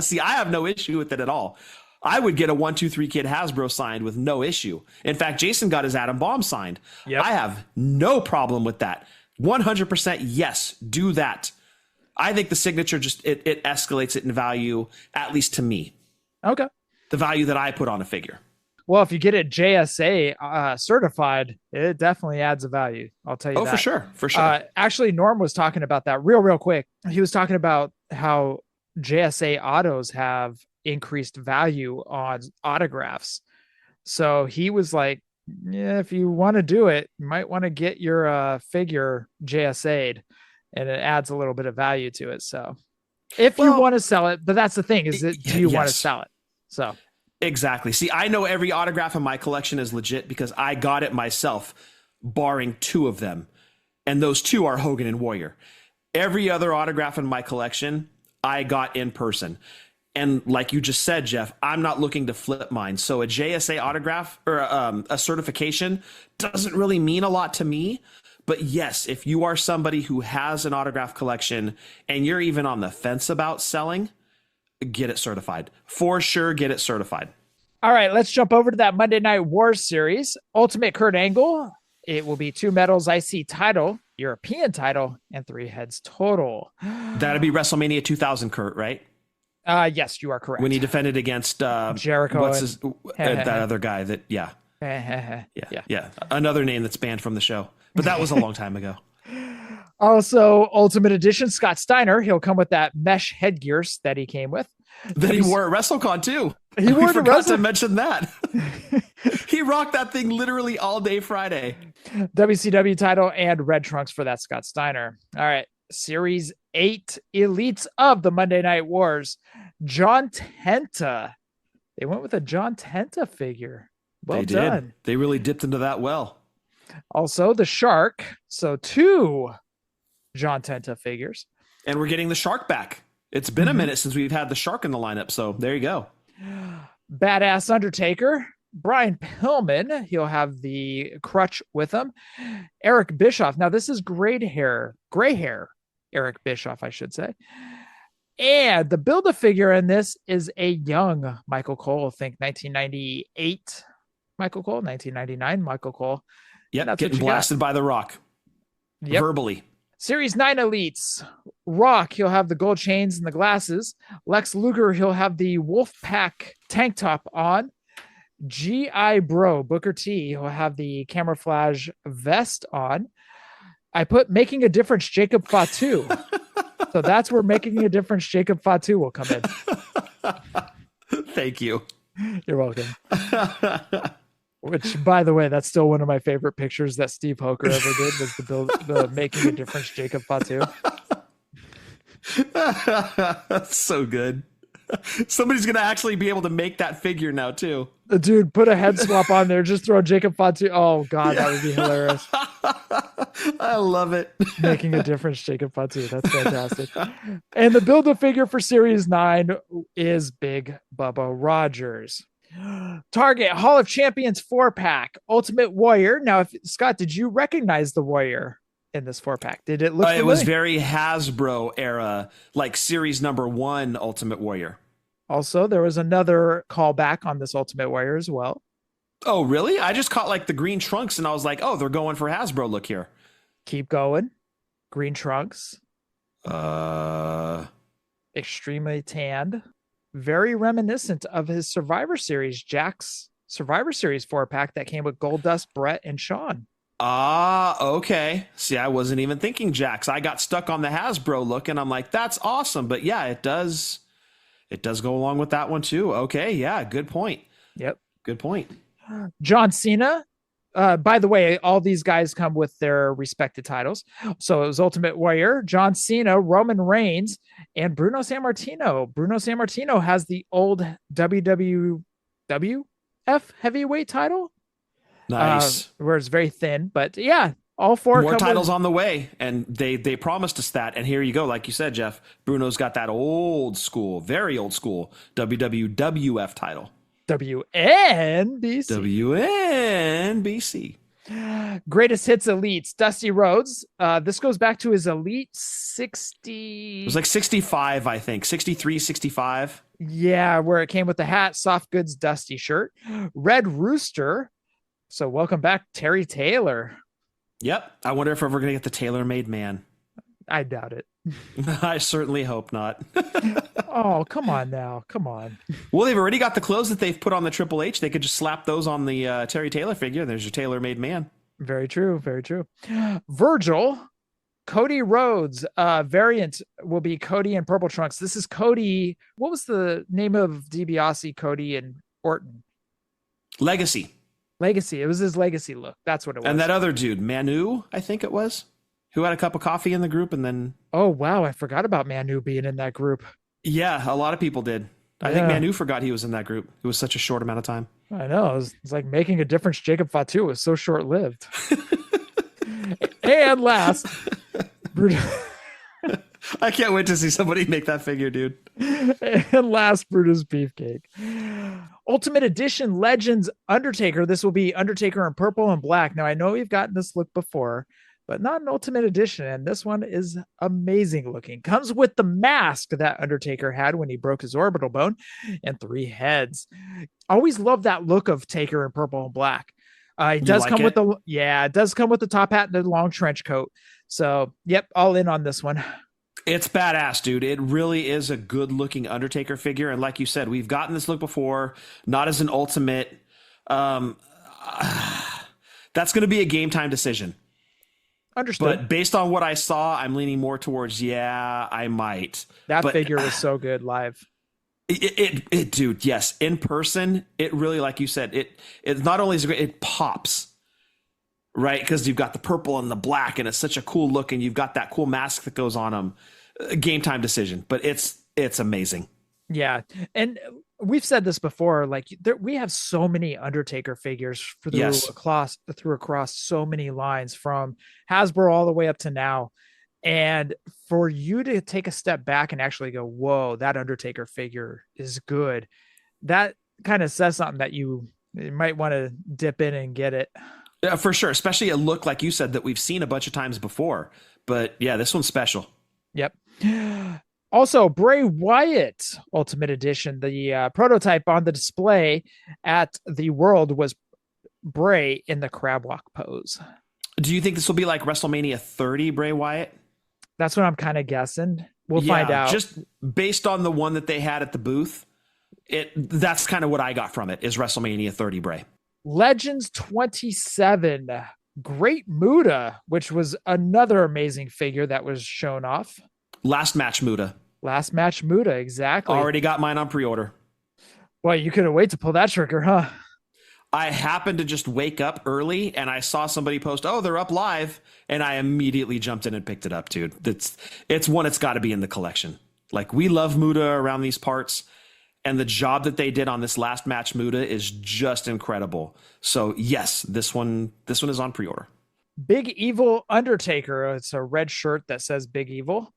Speaker 1: See, I have no issue with it at all. I would get a 1-2-3 Kid Hasbro signed with no issue. In fact, Jason got his Adam Bomb signed. Yep. I have no problem with that. 100% yes, do that. I think the signature just, it escalates it in value, at least to me.
Speaker 2: Okay.
Speaker 1: The value that I put on a figure.
Speaker 2: Well, if you get it JSA certified, it definitely adds a value. I'll tell you that.
Speaker 1: Oh, for sure.
Speaker 2: Actually, Norm was talking about that real quick. He was talking about how JSA autos have increased value on autographs. So he was like, yeah, if you want to do it, you might want to get your figure JSA'd, and it adds a little bit of value to it. So if you want to sell it, but that's the thing, is that do you want to sell it? So
Speaker 1: exactly. See, I know every autograph in my collection is legit because I got it myself, barring 2 of them. And those 2 are Hogan and Warrior. Every other autograph in my collection, I got in person. And like you just said, Jeff, I'm not looking to flip mine. So a JSA autograph or a certification doesn't really mean a lot to me. But yes, if you are somebody who has an autograph collection and you're even on the fence about selling, get it certified. For sure, get it certified.
Speaker 2: All right, let's jump over to that Monday Night Wars series. Ultimate Kurt Angle. It will be 2 medals, IC title, European title, and 3 heads total.
Speaker 1: That'd be WrestleMania 2000, Kurt, right?
Speaker 2: Yes, you are correct.
Speaker 1: When he defended against
Speaker 2: Jericho.
Speaker 1: What's that other guy that, yeah. Another name that's banned from the show. But that was a long time ago.
Speaker 2: Also, Ultimate Edition, Scott Steiner. He'll come with that mesh headgear that he came with.
Speaker 1: That he wore at WrestleCon too.
Speaker 2: He wore
Speaker 1: forgot to mention that. He rocked that thing literally all day Friday.
Speaker 2: WCW title and red trunks for that Scott Steiner. All right. Series 8 Elites of the Monday Night Wars. John Tenta. They went with a John Tenta figure. Well done.
Speaker 1: They really dipped into that well.
Speaker 2: Also, the Shark. So 2 John Tenta figures.
Speaker 1: And we're getting the Shark back. It's been a minute since we've had the Shark in the lineup. So there you go.
Speaker 2: Badass Undertaker. Brian Pillman. He'll have the crutch with him. Eric Bischoff. Now, this is great hair gray hair Eric Bischoff, I should say. And the Build-A-Figure in this is a young Michael Cole. I think 1998 Michael Cole, 1999 Michael Cole.
Speaker 1: Yep, getting blasted by The Rock.
Speaker 2: Yep.
Speaker 1: Verbally. Series
Speaker 2: 9 Elites. Rock, he'll have the gold chains and the glasses. Lex Luger, he'll have the Wolfpack tank top on. G.I. Bro, Booker T, he'll have the camouflage vest on. I put Making a Difference, Jacob Fatu. So that's where Making a Difference, Jacob Fatu will come in.
Speaker 1: Thank you.
Speaker 2: You're welcome. Which, by the way, that's still one of my favorite pictures that Steve Hoker ever did, was the Making a Difference Jacob Fatu.
Speaker 1: That's so good. Somebody's going to actually be able to make that figure now, too.
Speaker 2: Dude, put a head swap on there. Just throw Jacob Fatu. Oh, God, that would be hilarious.
Speaker 1: I love it.
Speaker 2: Making a Difference, Jacob Fatu. That's fantastic. And the Build-A-Figure for Series 9 is Big Bubba Rogers. Target Hall of Champions 4-pack Ultimate Warrior. Now, Scott, did you recognize the Warrior in this 4-pack? Did it look familiar?
Speaker 1: It was very Hasbro era, like series number 1 Ultimate Warrior.
Speaker 2: Also, there was another callback on this Ultimate Warrior as well.
Speaker 1: Oh, really? I just caught like the green trunks and I was like, oh, they're going for Hasbro look here.
Speaker 2: Keep going. Green trunks. Extremely tanned. Very reminiscent of his Survivor Series, Jack's Survivor Series 4-pack that came with Goldust, Brett, and Sean.
Speaker 1: Okay. See, I wasn't even thinking Jack's. I got stuck on the Hasbro look and I'm like, that's awesome. But yeah, it does go along with that one too. Okay, yeah, good point.
Speaker 2: Yep.
Speaker 1: Good point.
Speaker 2: John Cena. By the way, all these guys come with their respected titles. So it was Ultimate Warrior, John Cena, Roman Reigns, and Bruno Sammartino. Bruno Sammartino has the old WWF heavyweight title.
Speaker 1: Nice.
Speaker 2: Where it's very thin, but yeah, all four
Speaker 1: more titles on the way, and they promised us that, and here you go. Like you said, Jeff, Bruno's got that old school, very old school WWF title. WNBC.
Speaker 2: Greatest Hits Elites, Dusty Rhodes. This goes back to his Elite 60.
Speaker 1: It was like 65, I think. 63, 65.
Speaker 2: Yeah, where it came with the hat, soft goods, Dusty shirt. Red Rooster. So welcome back, Terry Taylor.
Speaker 1: Yep. I wonder if we're ever going to get the tailor-made man.
Speaker 2: I doubt it.
Speaker 1: I certainly hope not.
Speaker 2: Oh, come on now. Come on.
Speaker 1: Well, they've already got the clothes that they've put on the Triple H. They could just slap those on the Terry Taylor figure. There's your tailor-made man.
Speaker 2: Very true. Very true. Virgil, Cody Rhodes. Variant will be Cody and Purple Trunks. This is Cody. What was the name of DiBiase, Cody, and Orton?
Speaker 1: Legacy.
Speaker 2: It was his legacy look. That's what it was.
Speaker 1: And that other dude, Manu, I think it was, who had a cup of coffee in the group and then...
Speaker 2: Oh, wow. I forgot about Manu being in that group.
Speaker 1: Yeah, a lot of people did. I think Manu forgot he was in that group. It was such a short amount of time.
Speaker 2: I know. It's like Making a Difference. Jacob Fatu was so short-lived. And last...
Speaker 1: I can't wait to see somebody make that figure, dude.
Speaker 2: And last, Brutus Beefcake. Ultimate Edition Legends Undertaker. This will be Undertaker in purple and black. Now, I know we've gotten this look before, but not an Ultimate Edition. And this one is amazing looking. Comes with the mask that Undertaker had when he broke his orbital bone and 3 heads. Always love that look of Taker in purple and black. It does come with the top hat and the long trench coat. So, yep, all in on this one.
Speaker 1: It's badass, dude. It really is a good looking Undertaker figure. And like you said, we've gotten this look before, not as an ultimate. That's going to be a game time decision.
Speaker 2: Understood.
Speaker 1: But based on what I saw, I'm leaning more towards, I might.
Speaker 2: That figure was so good live.
Speaker 1: It, dude, yes. In person, it really, like you said, it not only is great, it pops. Right, because you've got the purple and the black, and it's such a cool look, and you've got that cool mask that goes on them. Game time decision, but it's amazing.
Speaker 2: Yeah, and we've said this before. Like we have so many Undertaker figures across so many lines, from Hasbro all the way up to now. And for you to take a step back and actually go, "Whoa, that Undertaker figure is good," that kind of says something that you might want to dip in and get it.
Speaker 1: For sure. Especially a look, like you said, that we've seen a bunch of times before. But yeah, this one's special.
Speaker 2: Yep. Also, Bray Wyatt Ultimate Edition, the prototype on the display at the World was Bray in the crab walk pose.
Speaker 1: Do you think this will be like WrestleMania 30 Bray Wyatt?
Speaker 2: That's what I'm kind of guessing. We'll find out.
Speaker 1: Just based on the one that they had at the booth, that's kind of what I got from it, is WrestleMania 30 Bray.
Speaker 2: Legends 27, Great Muta, which was another amazing figure that was shown off.
Speaker 1: Last match Muta,
Speaker 2: exactly.
Speaker 1: Already got mine on pre-order.
Speaker 2: Well, you couldn't wait to pull that trigger, huh?
Speaker 1: I happened to just wake up early and I saw somebody post, "Oh, they're up live," and I immediately jumped in and picked it up, dude. It's one. It's got to be in the collection. Like, we love Muta around these parts, and the job that they did on this last match Muta is just incredible. So yes, this one is on pre-order.
Speaker 2: Big Evil Undertaker. It's a red shirt that says Big Evil.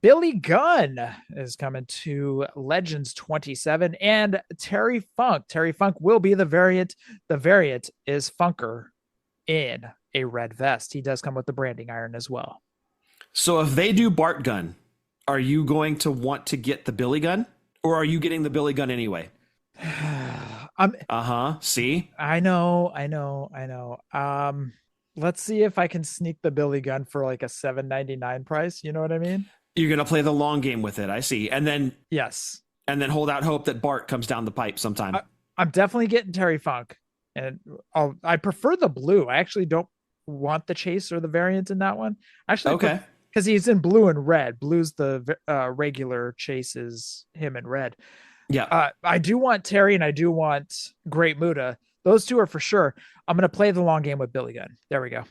Speaker 2: Billy Gunn is coming to Legends 27, and Terry Funk. Terry Funk will be the variant. The variant is Funker in a red vest. He does come with the branding iron as well.
Speaker 1: So if they do Bart Gunn, are you going to want to get the Billy Gunn, or are you getting the Billy Gunn anyway? See?
Speaker 2: I know. Let's see if I can sneak the Billy Gunn for like a $7.99 price. You know what I mean?
Speaker 1: You're going to play the long game with it. I see. And then,
Speaker 2: yes.
Speaker 1: And then hold out hope that Bart comes down the pipe sometime.
Speaker 2: I'm definitely getting Terry Funk, and I prefer the blue. I actually don't want the chase or the variant in that one. Actually, okay. Because he's in blue and red. Blue's the regular, chases him in red.
Speaker 1: Yeah.
Speaker 2: I do want Terry and I do want Great Muta. Those two are for sure. I'm going to play the long game with Billy Gunn. There we go.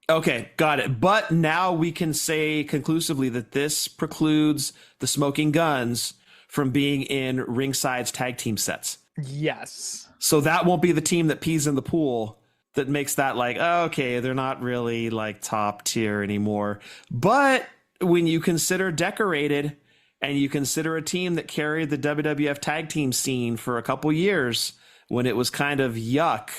Speaker 1: Okay, got it. But now we can say conclusively that this precludes the Smoking Guns from being in Ringside's tag team sets.
Speaker 2: Yes.
Speaker 1: So that won't be the team that pees in the pool that makes that like, oh, okay, they're not really like top tier anymore. But when you consider Decorated and you consider a team that carried the WWF tag team scene for a couple years when it was kind of yuck,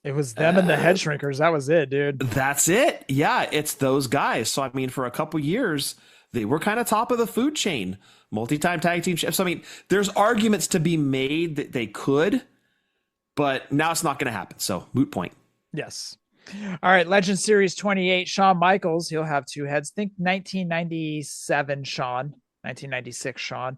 Speaker 2: it was them and the Head Shrinkers. That was it, dude.
Speaker 1: That's it. Yeah, it's those guys. So, I mean, for a couple years, they were kind of top of the food chain. Multi-time tag team chefs. I mean, there's arguments to be made that they could, but now it's not going to happen. So, moot point.
Speaker 2: Yes. All right, Legend Series 28, Shawn Michaels. He'll have two heads. Think 1997 Shawn, 1996 Shawn.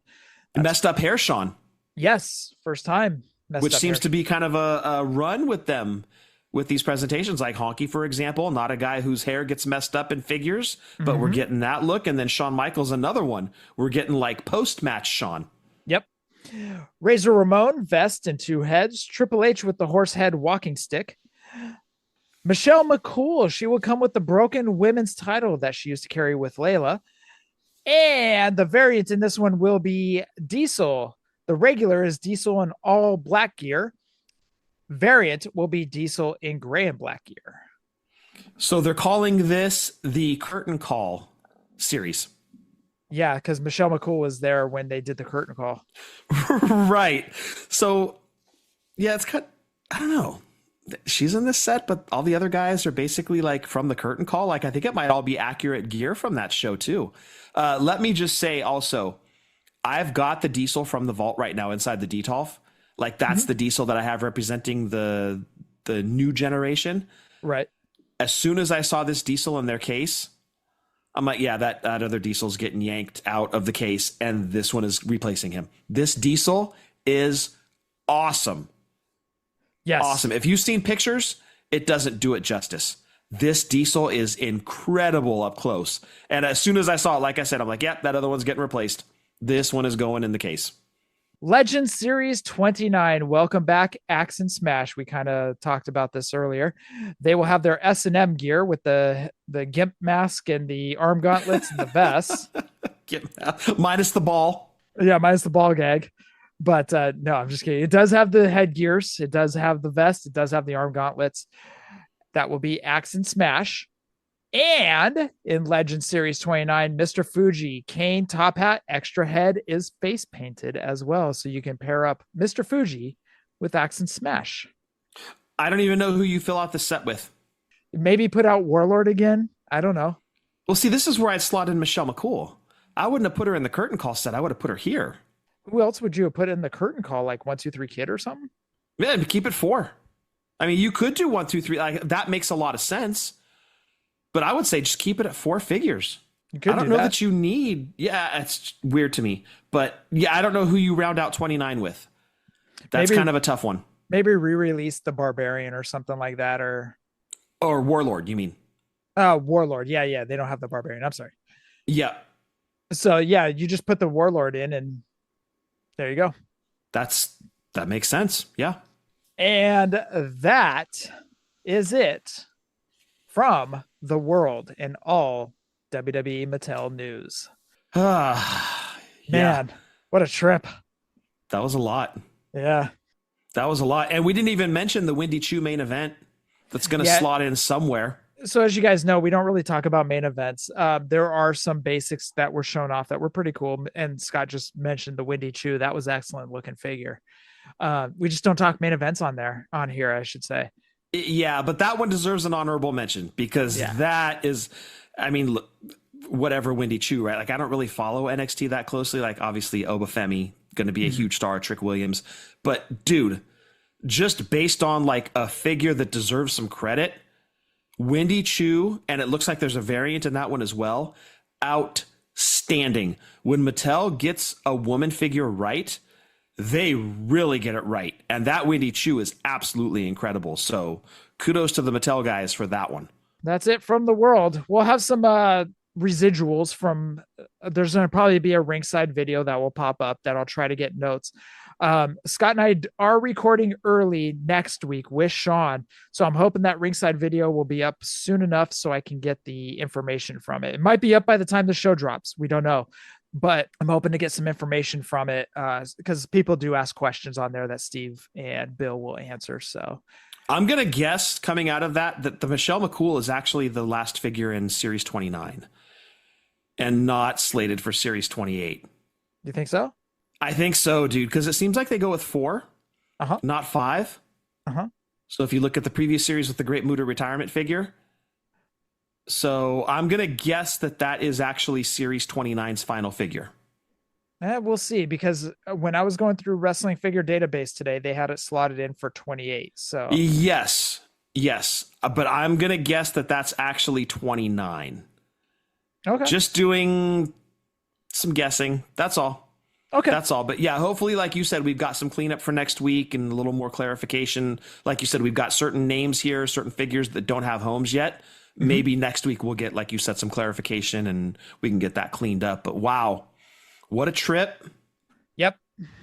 Speaker 1: Messed up hair Shawn.
Speaker 2: Yes, first time.
Speaker 1: Which seems to be kind of a run with them with these presentations, like Honky, for example, not a guy whose hair gets messed up in figures, but we're getting that look. And then Shawn Michaels, another one. We're getting like post-match Shawn.
Speaker 2: Yep. Razor Ramon, vest and two heads. Triple H with the horse head walking stick. Michelle McCool, she will come with the broken women's title that she used to carry with Layla. And the variant in this one will be Diesel. The regular is Diesel in all black gear. Variant will be Diesel in gray and black gear.
Speaker 1: So they're calling this the Curtain Call series.
Speaker 2: Yeah, because Michelle McCool was there when they did the Curtain Call.
Speaker 1: Right. So, yeah, it's kind of, I don't know. She's in this set, but all the other guys are basically like from the Curtain Call. Like, I think it might all be accurate gear from that show too. Let me just say also, I've got the Diesel from the vault right now inside the Detolf. Like, that's the Diesel that I have representing the new generation.
Speaker 2: Right.
Speaker 1: As soon as I saw this Diesel in their case, I'm like, yeah, that other Diesel's getting yanked out of the case, and this one is replacing him. This Diesel is awesome.
Speaker 2: Yes.
Speaker 1: Awesome. If you've seen pictures, it doesn't do it justice. This Diesel is incredible up close. And as soon as I saw it, like I said, I'm like, yeah, that other one's getting replaced. This one is going in the case.
Speaker 2: Legend Series 29. Welcome back, Axe and Smash. We kind of talked about this earlier. They will have their S&M gear with the gimp mask and the arm gauntlets and the vest.
Speaker 1: Minus the ball.
Speaker 2: Yeah, minus the ball gag. But no, I'm just kidding. It does have the headgears. It does have the vest. It does have the arm gauntlets. That will be Axe and Smash. And in Legend Series 29, Mr. Fuji, Kane, top hat, extra head is face painted as well. So you can pair up Mr. Fuji with Axe and Smash.
Speaker 1: I don't even know who you fill out the set with.
Speaker 2: Maybe put out Warlord again. I don't know.
Speaker 1: Well, see, this is where I'd slot in Michelle McCool. I wouldn't have put her in the curtain call set. I would have put her here.
Speaker 2: Who else would you have put in the curtain call? Like 1, 2, 3 Kid or something?
Speaker 1: Yeah, keep it 4. I mean, you could do 1, 2, 3. Like, that makes a lot of sense. But I would say just keep it at 4 figures.
Speaker 2: You could
Speaker 1: I don't know that you need. Yeah, it's weird to me. But yeah, I don't know who you round out 29 with. That's kind of a tough one.
Speaker 2: Maybe re-release the Barbarian or something like that, or
Speaker 1: Warlord. You mean?
Speaker 2: Warlord. Yeah. They don't have the Barbarian. I'm sorry.
Speaker 1: Yeah.
Speaker 2: So yeah, you just put the Warlord in, and there you go.
Speaker 1: That makes sense. Yeah.
Speaker 2: And that is it from the world and all WWE Mattel news. Man, what a trip.
Speaker 1: That was a lot.
Speaker 2: Yeah.
Speaker 1: That was a lot. And we didn't even mention the Wendy Chu main event that's going to slot in somewhere.
Speaker 2: So as you guys know, we don't really talk about main events. There are some basics that were shown off that were pretty cool. And Scott just mentioned the Wendy Chu. That was excellent looking figure. We just don't talk main events on here, I should say.
Speaker 1: Yeah, but that one deserves an honorable mention because that is, I mean, look, whatever Wendy Chu, right? Like, I don't really follow NXT that closely. Like, obviously, Obafemi going to be a huge star, Trick Williams. But dude, just based on like a figure that deserves some credit, Wendy Chu, and it looks like there's a variant in that one as well. Outstanding. When Mattel gets a woman figure right, they really get it right. And that Wendy Chu is absolutely incredible. So kudos to the Mattel guys for that one. That's it from the world. We'll have some residuals from, there's going to probably be a ringside video that will pop up that I'll try to get notes. Scott and I are recording early next week with Sean. So I'm hoping that ringside video will be up soon enough so I can get the information from it. It might be up by the time the show drops. We don't know, but I'm hoping to get some information from it because people do ask questions on there that Steve and Bill will answer. So I'm going to guess coming out of that the Michelle McCool is actually the last figure in Series 29 and not slated for Series 28. You think so? I think so, dude, because it seems like they go with 4, not 5. So if you look at the previous series with the Great Muta retirement figure, so I'm going to guess that is actually Series 29's final figure. We'll see, because when I was going through Wrestling Figure Database today, they had it slotted in for 28. So yes, but I'm going to guess that's actually 29. Okay. Just doing some guessing. That's all. Okay. That's all. But yeah, hopefully, like you said, we've got some cleanup for next week and a little more clarification. Like you said, we've got certain names here, certain figures that don't have homes yet. Mm-hmm. Maybe next week we'll get, like you said, some clarification and we can get that cleaned up. But wow, what a trip. Yep.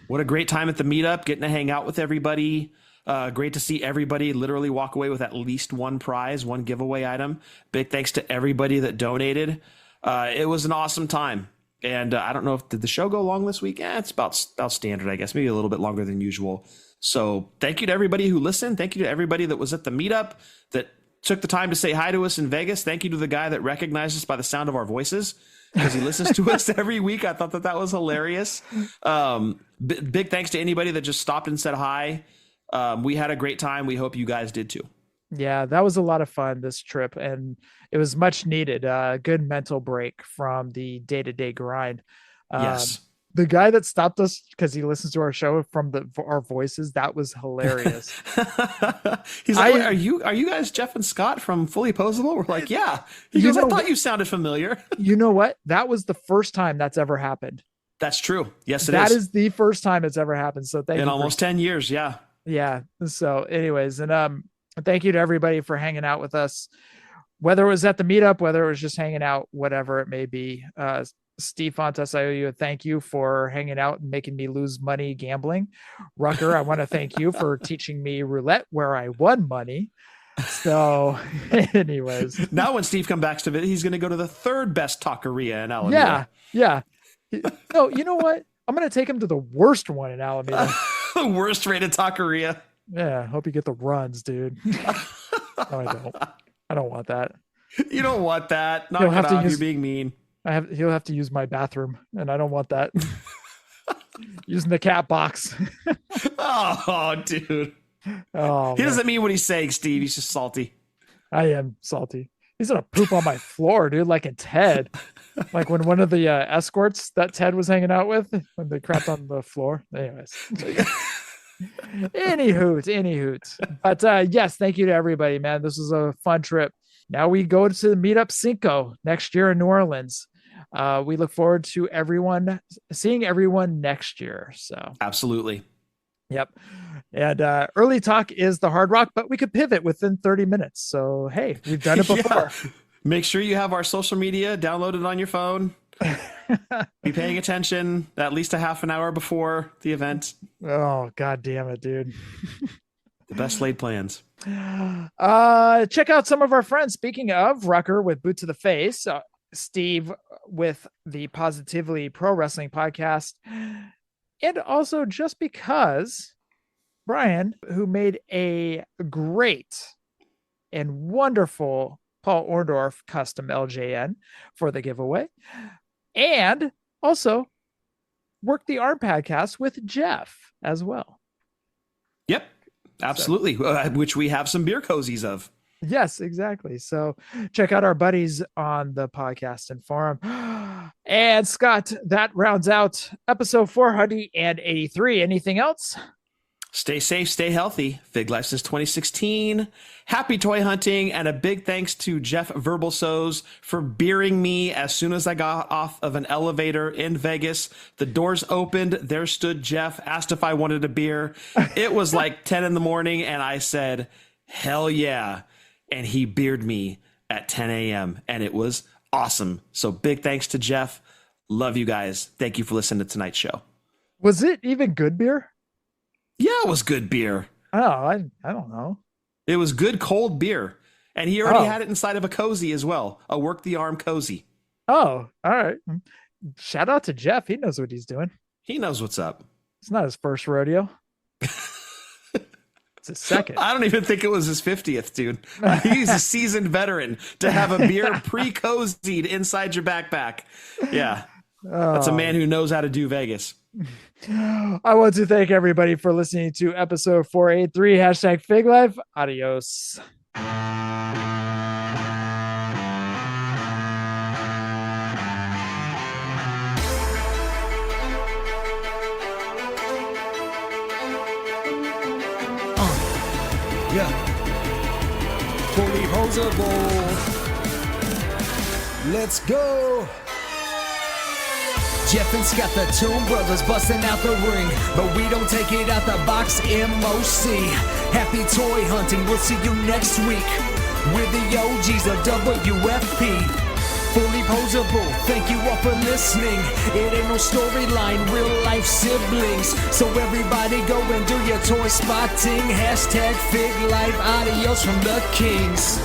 Speaker 1: What a great time at the meetup, getting to hang out with everybody. Great to see everybody literally walk away with at least one prize, one giveaway item. Big thanks to everybody that donated. It was an awesome time. And I don't know did the show go long this week? It's about standard, I guess, maybe a little bit longer than usual. So thank you to everybody who listened. Thank you to everybody that was at the meetup, that took the time to say hi to us in Vegas. Thank you to the guy that recognized us by the sound of our voices because he listens to us every week. I thought that was hilarious. Big thanks to anybody that just stopped and said hi. We had a great time. We hope you guys did too. Yeah, that was a lot of fun, this trip, and it was much needed. Good mental break from the day-to-day grind. Yes. The guy that stopped us because he listens to our show from our voices, that was hilarious. He's like, are you guys Jeff and Scott from Fullyposeable? We're like, yeah. He goes, I thought you sounded familiar. You know what? That was the first time that's ever happened. That's true. Yes, it is. That is the first time it's ever happened. So thank you. In almost 10 years, yeah. Yeah. So anyways, and thank you to everybody for hanging out with us, whether it was at the meetup, whether it was just hanging out, whatever it may be. Steve Fontes, I owe you a thank you for hanging out and making me lose money gambling. Rucker, I want to thank you for teaching me roulette where I won money. So anyways. Now when Steve comes back to it, he's going to go to the third best taqueria in Alameda. Yeah. No, you know what? I'm going to take him to the worst one in Alameda. The worst rated taqueria. Yeah, hope you get the runs, dude. No, I don't. I don't want that. You don't want that. Knock it off. You're being mean. He'll have to use my bathroom, and I don't want that. Using the cat box. Oh, dude.
Speaker 2: Oh,
Speaker 1: he doesn't mean what he's saying, Steve. He's just salty.
Speaker 2: I am salty. He's gonna poop on my floor, dude, like in Ted. Like when one of the escorts that Ted was hanging out with, when they crapped on the floor. Anyways. Any hoots. But yes, thank you to everybody, man. This was a fun trip. Now we go to the Meetup Cinco next year in New Orleans. We look forward to seeing everyone next year. So
Speaker 1: absolutely.
Speaker 2: Yep. And early talk is the Hard Rock, but we could pivot within 30 minutes. So, hey, we've done it before.
Speaker 1: Yeah. Make sure you have our social media downloaded on your phone. Be paying attention at least a half an hour before the event.
Speaker 2: Oh, God damn it, dude.
Speaker 1: The best laid plans.
Speaker 2: Check out some of our friends. Speaking of, Rucker with Boot to the Face, Steve with the Positively Pro Wrestling podcast, and also Just Because, Brian, who made a great and wonderful Paul Orndorff custom LJN for the giveaway, and also Work the Arm podcast with Jeff as well.
Speaker 1: Yep, absolutely. Which we have some beer cozies of.
Speaker 2: Yes, exactly. So check out our buddies on the podcast and forum. And Scott, that rounds out episode 483. Anything else?
Speaker 1: Stay safe, stay healthy. Fig Life since 2016. Happy toy hunting, and a big thanks to Jeff Verbalsoes for beering me as soon as I got off of an elevator in Vegas. The doors opened. There stood Jeff, asked if I wanted a beer. It was like 10 in the morning, and I said, hell yeah. And he beered me at 10 a.m. and it was awesome. So big thanks to Jeff. Love you guys. Thank you for listening to tonight's show.
Speaker 2: Was it even good beer?
Speaker 1: Yeah, it was good beer.
Speaker 2: Oh, I don't know.
Speaker 1: It was good cold beer. And he already had it inside of a cozy as well. A Work the Arm cozy.
Speaker 2: Oh, all right. Shout out to Jeff. He knows what he's doing.
Speaker 1: He knows what's up.
Speaker 2: It's not his first rodeo. It's his second.
Speaker 1: I don't even think it was his 50th, dude. He's a seasoned veteran to have a beer pre-cozied inside your backpack. Yeah. That's a man who knows how to do Vegas.
Speaker 2: I want to thank everybody for listening to episode 483, #FigLife. Adios.
Speaker 9: Yeah. Fullyposeable. Let's go. Jeff and Scott, the Toon Brothers, busting out the ring. But we don't take it out the box, MOC. Happy toy hunting, we'll see you next week. We're the OGs of WFP. Fullyposeable, thank you all for listening. It ain't no storyline, real life siblings. So everybody go and do your toy spotting. #FigLife, adios from the Kings.